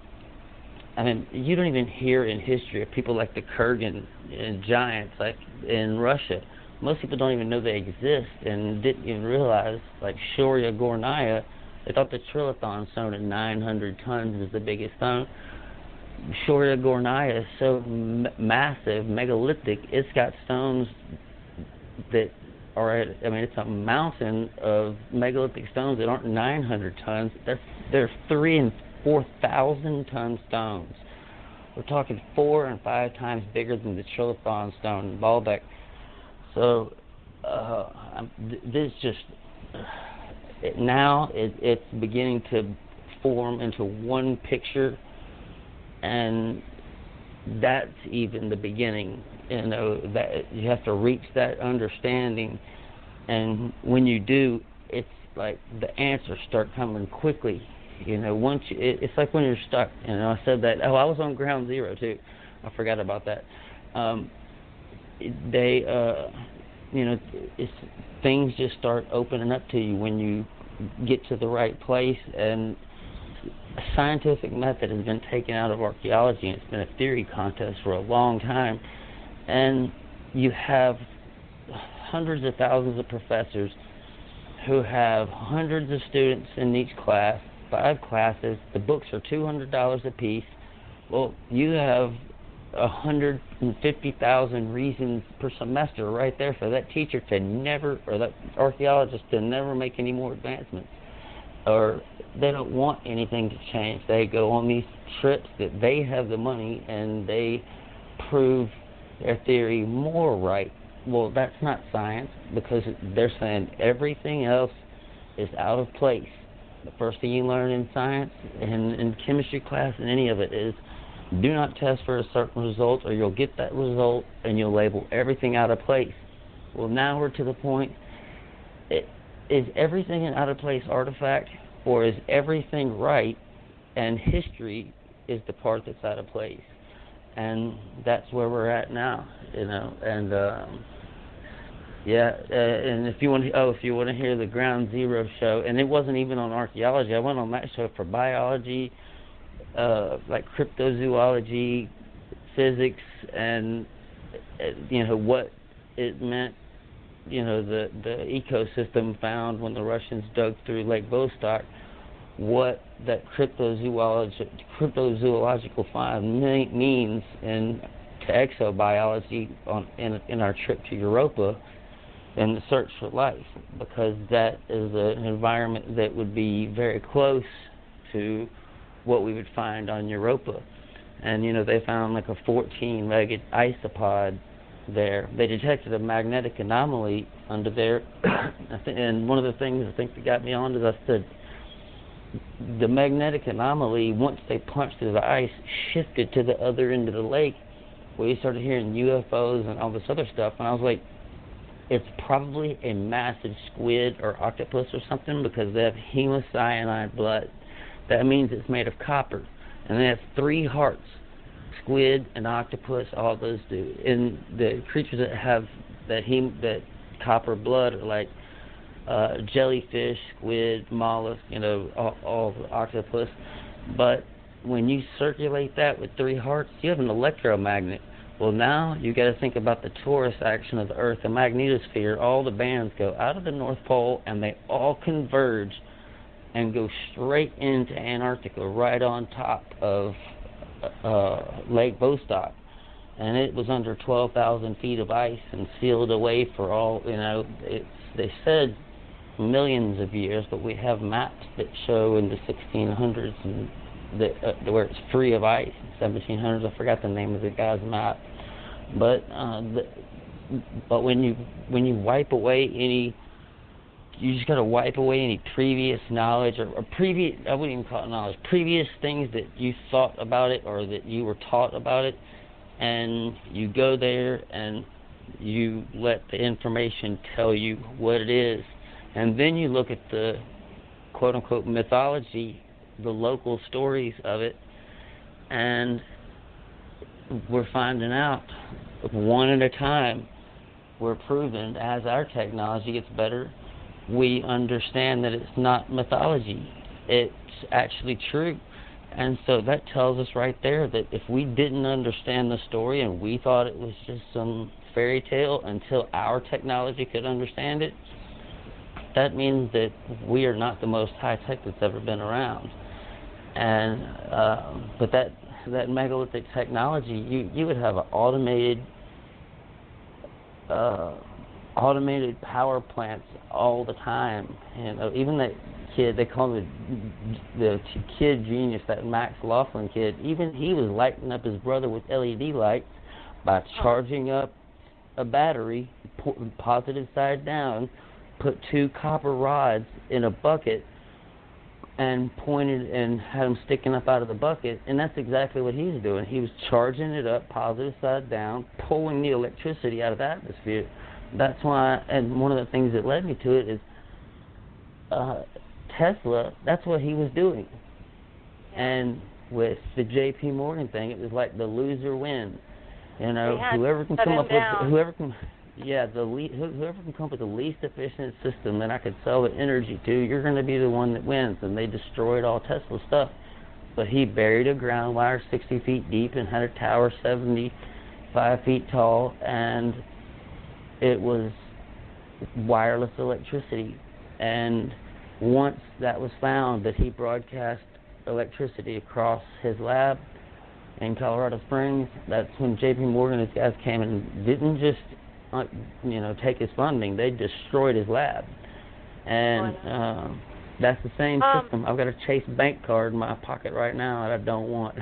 you don't even hear in history of people like the Kurgan and giants like in Russia. Most people don't even know they exist and didn't even realize, like Shoria Gornaya, they thought the Trilithon stone at 900 tons was the biggest stone. Shoria Gornaya is so massive, megalithic, it's got stones that are it's a mountain of megalithic stones that aren't 900 tons. They're 3,000 and 4,000 ton stones. We're talking 4 and 5 times bigger than the Trilithon stone in Baalbek. So this just now it's beginning to form into one picture, and that's even the beginning. That you have to reach that understanding, and when you do, it's like the answers start coming quickly. Once it's like when you're stuck. I said that. Oh, I was on ground zero too. I forgot about that. Things just start opening up to you when you get to the right place, and a scientific method has been taken out of archaeology, and it's been a theory contest for a long time. And you have hundreds of thousands of professors who have hundreds of students in each class, 5 classes. The books are $200 a piece. Well, you have 150,000 reasons per semester right there for that teacher to never, or that archaeologist to never make any more advancements. Or they don't want anything to change. They go on these trips that they have the money and they prove their theory more right. Well, that's not science, because they're saying everything else is out of place. The first thing you learn in science and in chemistry class and any of it is do not test for a certain result, or you'll get that result and you'll label everything out of place. Well, now we're to the point, is everything an out of place artifact, or is everything right and history is the part that's out of place? And that's where we're at now, and and if you want to hear the Ground Zero show, and it wasn't even on archaeology, I went on that show for biology, like cryptozoology, physics, and what it meant, the ecosystem found when the Russians dug through Lake Vostok, what that cryptozoological find means to exobiology in our trip to Europa and the search for life, because that is an environment that would be very close to what we would find on Europa. And they found like a 14-legged isopod there. They detected a magnetic anomaly under there, and one of the things I think that got me on is I said the magnetic anomaly, once they punched through the ice, shifted to the other end of the lake, where you started hearing UFOs and all this other stuff, and I was like, it's probably a massive squid or octopus or something, because they have hemocyanide blood. That means it's made of copper, and they have 3 hearts. Squid and octopus, all those do. And the creatures that have that copper blood are like jellyfish, squid, mollusk, all the octopus. But when you circulate that with 3 hearts, you have an electromagnet. Well, now you got to think about the torus action of the Earth, the magnetosphere. All the bands go out of the North Pole, and they all converge and go straight into Antarctica, right on top of Lake Vostok, and it was under 12,000 feet of ice and sealed away for all, they said millions of years, but we have maps that show in the 1600s and where it's free of ice. 1700s, I forgot the name of the guy's map, but when you wipe away any, you just got to wipe away any previous knowledge or previous, I wouldn't even call it knowledge, previous things that you thought about it or that you were taught about it, and you go there and you let the information tell you what it is. And then you look at the quote-unquote mythology, the local stories of it, and we're finding out one at a time. We're proving as our technology gets better, we understand that it's not mythology. It's actually true. And so that tells us right there that if we didn't understand the story and we thought it was just some fairy tale until our technology could understand it, that means that we are not the most high-tech that's ever been around. And but that megalithic technology, you would have an automated power plants all the time. And even that kid, they call him the kid genius, that Max Laughlin kid, even he was lighting up his brother with LED lights by charging up a battery, positive side down, put 2 copper rods in a bucket and pointed and had them sticking up out of the bucket, and that's exactly what he's doing. He was charging it up positive side down, pulling the electricity out of the atmosphere. That's why, and one of the things that led me to it is Tesla, that's what he was doing. And with the J.P. Morgan thing, it was like the loser wins. Whoever can come up with the least efficient system that I could sell the energy to, you're going to be the one that wins. And they destroyed all Tesla stuff. But he buried a ground wire 60 feet deep and had a tower 75 feet tall, and it was wireless electricity. And once that was found, that he broadcast electricity across his lab in Colorado Springs, that's when J.P. Morgan and his guys came and didn't just take his funding, they destroyed his lab. And that's the same system. I've got a Chase bank card in my pocket right now that I don't want,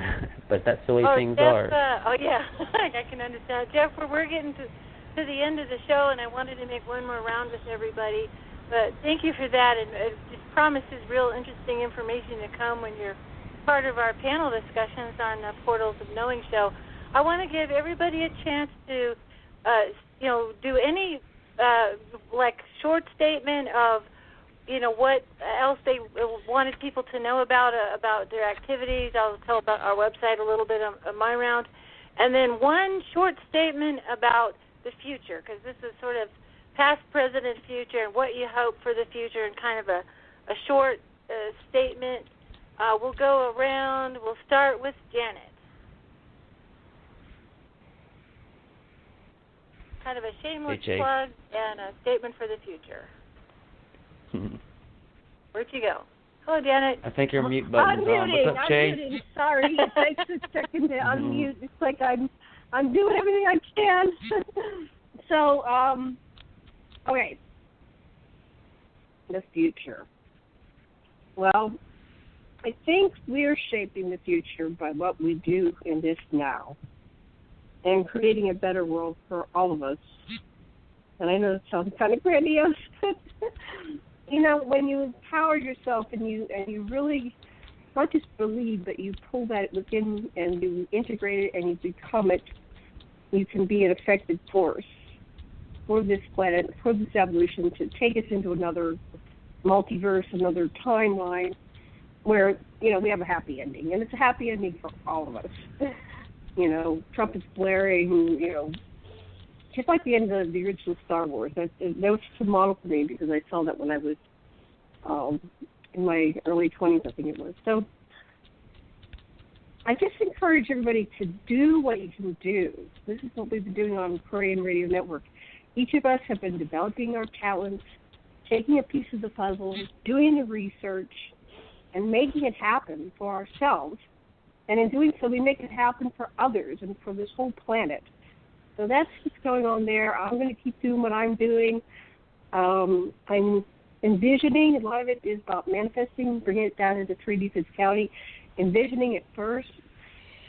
but that's the way things are. I can understand. Jeff, we're getting to the end of the show, and I wanted to make one more round with everybody, but thank you for that, and it promises real interesting information to come when you're part of our panel discussions on the Portals of Knowing show. I want to give everybody a chance to do any short statement of what else they wanted people to know about their activities. I'll tell about our website a little bit on my round, and then one short statement about the future, because this is sort of past, present, and future, and what you hope for the future, and kind of a short statement. We'll go around. We'll start with Janet. Kind of a shameless plug and a statement for the future. Where'd you go? Hello, Janet. I think your mute button's on. What's up, Jay? I'm muting. Sorry, I just checking to unmute. It's like I'm doing everything I can. So, okay. The future. Well, I think we're shaping the future by what we do in this now. and creating a better world for all of us. And I know it sounds kind of grandiose, but when you empower yourself and you really not just believe, but you pull that within and you integrate it and you become it, you can be an effective force for this planet, for this evolution, to take us into another multiverse, another timeline where, we have a happy ending. And it's a happy ending for all of us. Trump is blaring, just like the end of the original Star Wars. That was a model for me because I saw that when I was in my early 20s, I think it was. So I just encourage everybody to do what you can do. This is what we've been doing on Aquarian Radio Network. Each of us have been developing our talents, taking a piece of the puzzle, doing the research, and making it happen for ourselves. And in doing so, we make it happen for others and for this whole planet. So that's what's going on there. I'm going to keep doing what I'm doing. I'm envisioning. A lot of it is about manifesting, bringing it down into 3D physicality. Envisioning it first.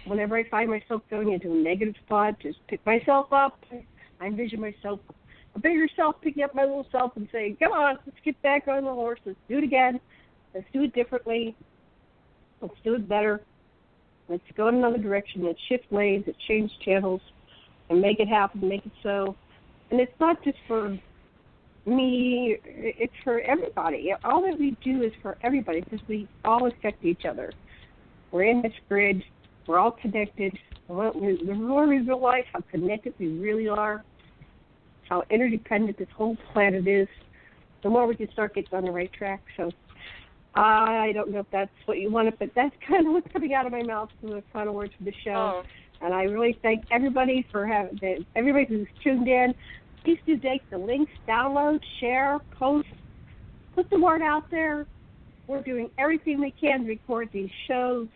Whenever I find myself going into a negative spot, just pick myself up. I envision myself, a bigger self, picking up my little self and saying, come on, let's get back on the horse. Let's do it again. Let's do it differently. Let's do it better. Let's go in another direction. Let's shift lanes. Let's change channels and make it happen, make it so. And it's not just for me. It's for everybody. All that we do is for everybody because we all affect each other. We're in this grid. We're all connected. The more we realize how connected we really are, how interdependent this whole planet is, the more we can start getting on the right track. So I don't know if that's what you wanted, but that's kind of what's coming out of my mouth for the final words of the show. And I really thank everybody for everybody who's tuned in. Please do take the links, download, share, post, put the word out there. We're doing everything we can to record these shows.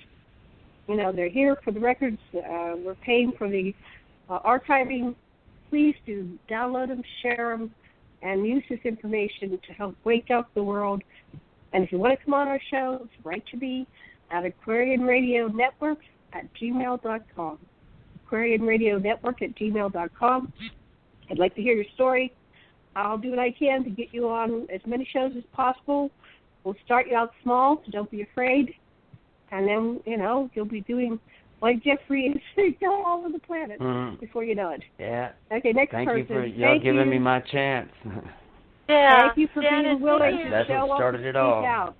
They're here for the records. We're paying for the archiving. Please do download them, share them, and use this information to help wake up the world. And if you want to come on our show, write to me at Aquarian Radio Network at gmail.com. Aquarian Radio Network at gmail.com. I'd like to hear your story. I'll do what I can to get you on as many shows as possible. We'll start you out small, so don't be afraid. And then, you'll be doing like Jeffrey is, go all over the planet before you know it. Yeah. Okay, next Thank person. Thank you for giving me my chance. Yeah. Thank you for being willing to That's show what started up it and all. speak out.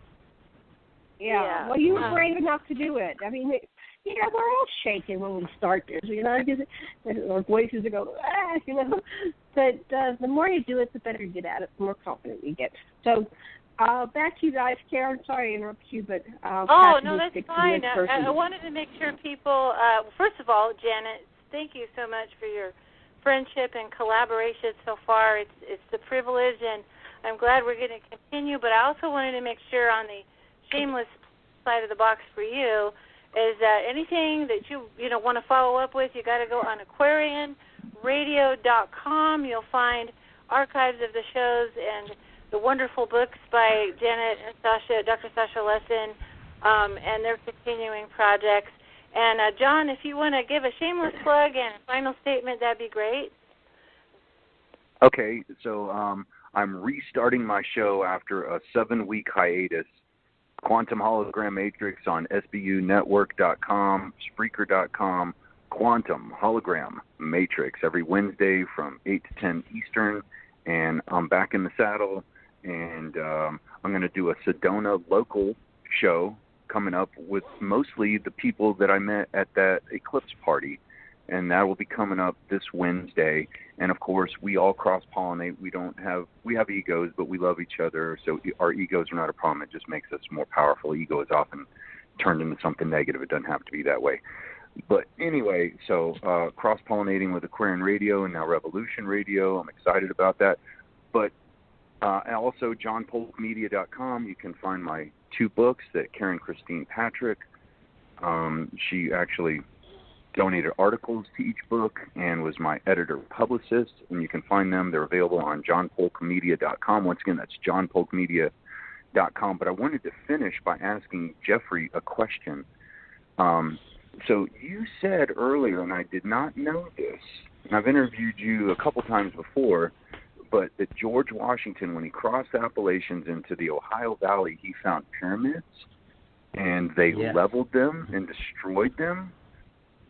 Yeah. Well, you were brave enough to do it. I mean, we're all shaking when we start this, our voices are going, But the more you do it, the better you get at it, the more confident you get. So, back to you guys. Karen, sorry to interrupt you, but no, that's fine. I wanted to make sure people, first of all, Janet, thank you so much for your friendship and collaboration so far. It's a privilege, and I'm glad we're going to continue, but I also wanted to make sure on the shameless side of the box for you is that anything that you want to follow up with, you got to go on aquarianradio.com. You'll find archives of the shows and the wonderful books by Janet and Dr. Sasha Lessin, and their continuing projects. And, John, if you want to give a shameless plug and a final statement, that'd be great. Okay, so I'm restarting my show after a 7-week hiatus. Quantum Hologram Matrix on SBUnetwork.com, Spreaker.com, Quantum Hologram Matrix every Wednesday from 8 to 10 Eastern. And I'm back in the saddle, and I'm going to do a Sedona local show coming up with mostly the people that I met at that eclipse party, and that will be coming up this Wednesday. And of course, we all cross-pollinate. We have egos, but we love each other, so our egos are not a problem. It just makes us more powerful. Ego is often turned into something negative. It doesn't have to be that way. But anyway, so cross-pollinating with Aquarian Radio and now Revolution Radio. I'm excited about that. But and also johnpolkmedia.com, you can find my 2 books that Karen Christine Patrick, she actually donated articles to each book and was my editor-publicist, and you can find them. They're available on johnpolkmedia.com. Once again, that's johnpolkmedia.com. But I wanted to finish by asking Jeffrey a question. So you said earlier, and I did not know this, and I've interviewed you a couple times before, but that George Washington, when he crossed the Appalachians into the Ohio Valley, he found pyramids, and they leveled them and destroyed them.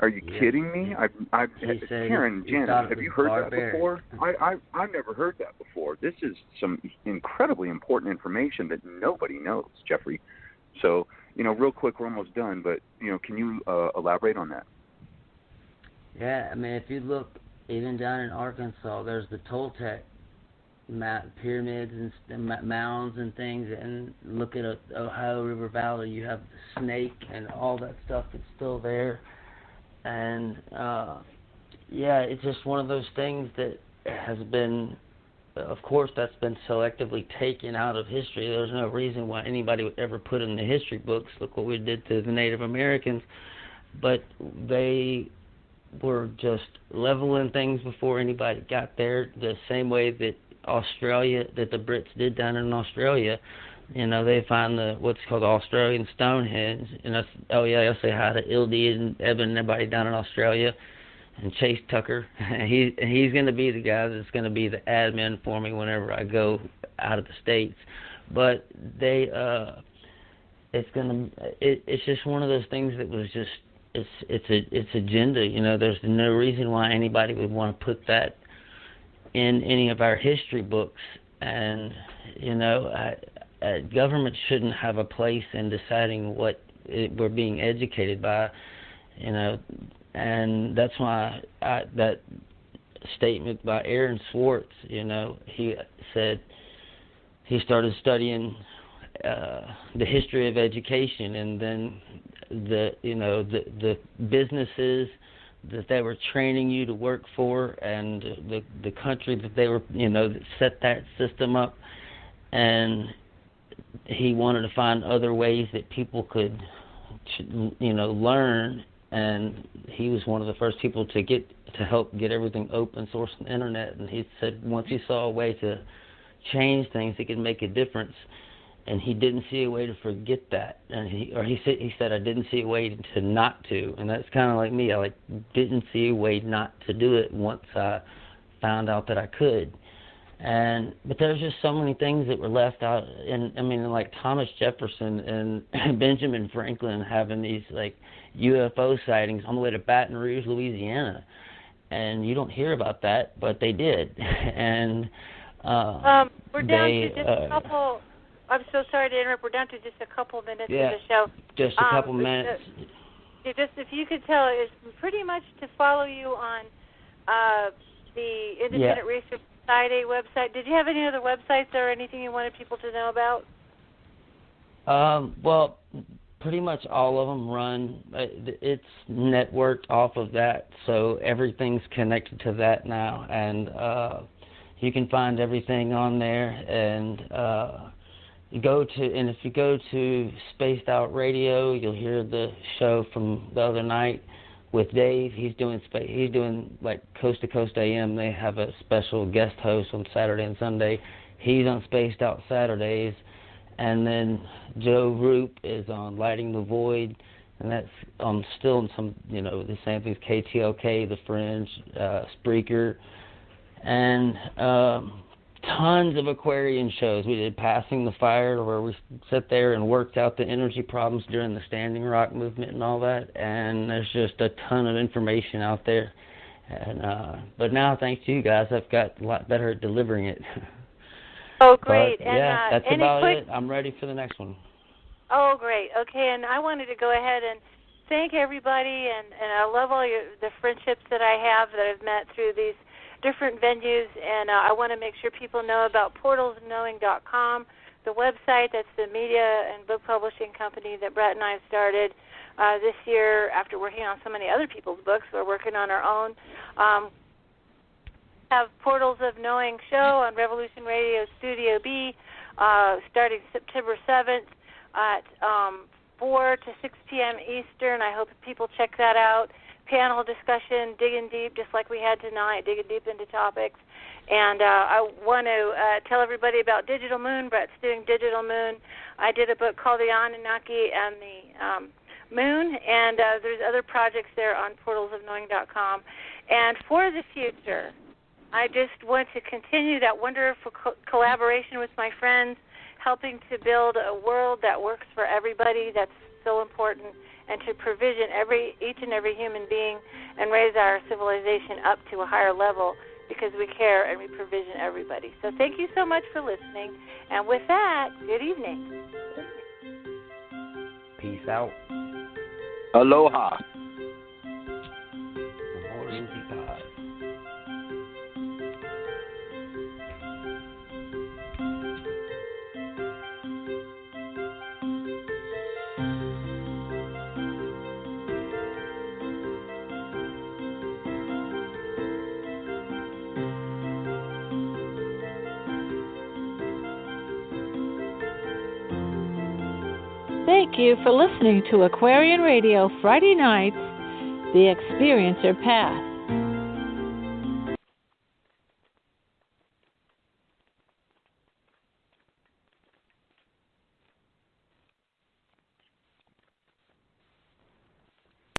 Are you kidding me? Karen, Janet, have you heard that before? I've never heard that before. This is some incredibly important information that nobody knows, Jeffrey. So, real quick, we're almost done, but, can you elaborate on that? Yeah, I mean, if you look, even down in Arkansas, there's the Toltec pyramids and mounds and things, and look at Ohio River Valley, you have the snake and all that stuff that's still there. And, it's just one of those things that has been, of course, that's been selectively taken out of history. There's no reason why anybody would ever put in the history books, look what we did to the Native Americans. But they were just leveling things before anybody got there, the same way that the Brits did down in Australia. They find what's called the Australian Stonehenge, and they'll say hi to Ildy and Evan and everybody down in Australia, and Chase Tucker. He's going to be the guy that's going to be the admin for me whenever I go out of the States. But it's just one of those things that was just it's agenda. There's no reason why anybody would want to put that in any of our history books, and government shouldn't have a place in deciding what we're being educated by, and that's why that statement by Aaron Swartz, he said he started studying the history of education, and then the businesses that they were training you to work for, and the country that they were, that set that system up, and he wanted to find other ways that people could, learn, and he was one of the first people to help get everything open source on the internet. And he said once he saw a way to change things that could make a difference, and he didn't see a way to forget that, and he said I didn't see a way to not to, and that's kind of like me. I didn't see a way not to do it once I found out that I could. But there's just so many things that were left out, and I mean, like Thomas Jefferson and Benjamin Franklin having these UFO sightings on the way to Baton Rouge, Louisiana, and you don't hear about that, but they did. And we're down to just a couple. I'm so sorry to interrupt. We're down to just a couple minutes of the show. Just a couple minutes. Just if you could tell, it's pretty much to follow you on the Independent Research Society website. Did you have any other websites or anything you wanted people to know about? Well, pretty much all of them run. It's networked off of that, so everything's connected to that now, and you can find everything on there. And if you go to Spaced Out Radio, you'll hear the show from the other night with Dave. He's doing Coast to Coast AM. They have a special guest host on Saturday and Sunday. He's on Spaced Out Saturdays, and then Joe Roop is on Lighting the Void, and that's still in some the same things, KTLK, The Fringe, Spreaker, and tons of Aquarian shows. We did Passing the Fire, where we sat there and worked out the energy problems during the Standing Rock movement and all that. And there's just a ton of information out there. And but now, thanks to you guys, I've got a lot better at delivering it. Oh, great. But, that's about it. I'm ready for the next one. Oh, great. Okay, and I wanted to go ahead and thank everybody, and I love all the friendships that I have that I've met through these different venues, and I want to make sure people know about portalsknowing.com, the website. That's the media and book publishing company that Brett and I started this year after working on so many other people's books. We're working on our own. Have Portals of Knowing show on Revolution Radio Studio B starting September 7th at 4 to 6 p.m. Eastern. I hope people check that out. Panel discussion, digging deep, just like we had tonight, digging deep into topics. And I want to tell everybody about Digital Moon. Brett's doing Digital Moon. I did a book called The Anunnaki and the moon, and there's other projects there on portalsofknowing.com. And for the future, I just want to continue that wonderful collaboration with my friends, helping to build a world that works for everybody. That's so important, and to provision each and every human being and raise our civilization up to a higher level, because we care and we provision everybody. So thank you so much for listening. And with that, good evening. Peace out. Aloha. Thank you for listening to Aquarian Radio Friday nights, The Experiencer Path.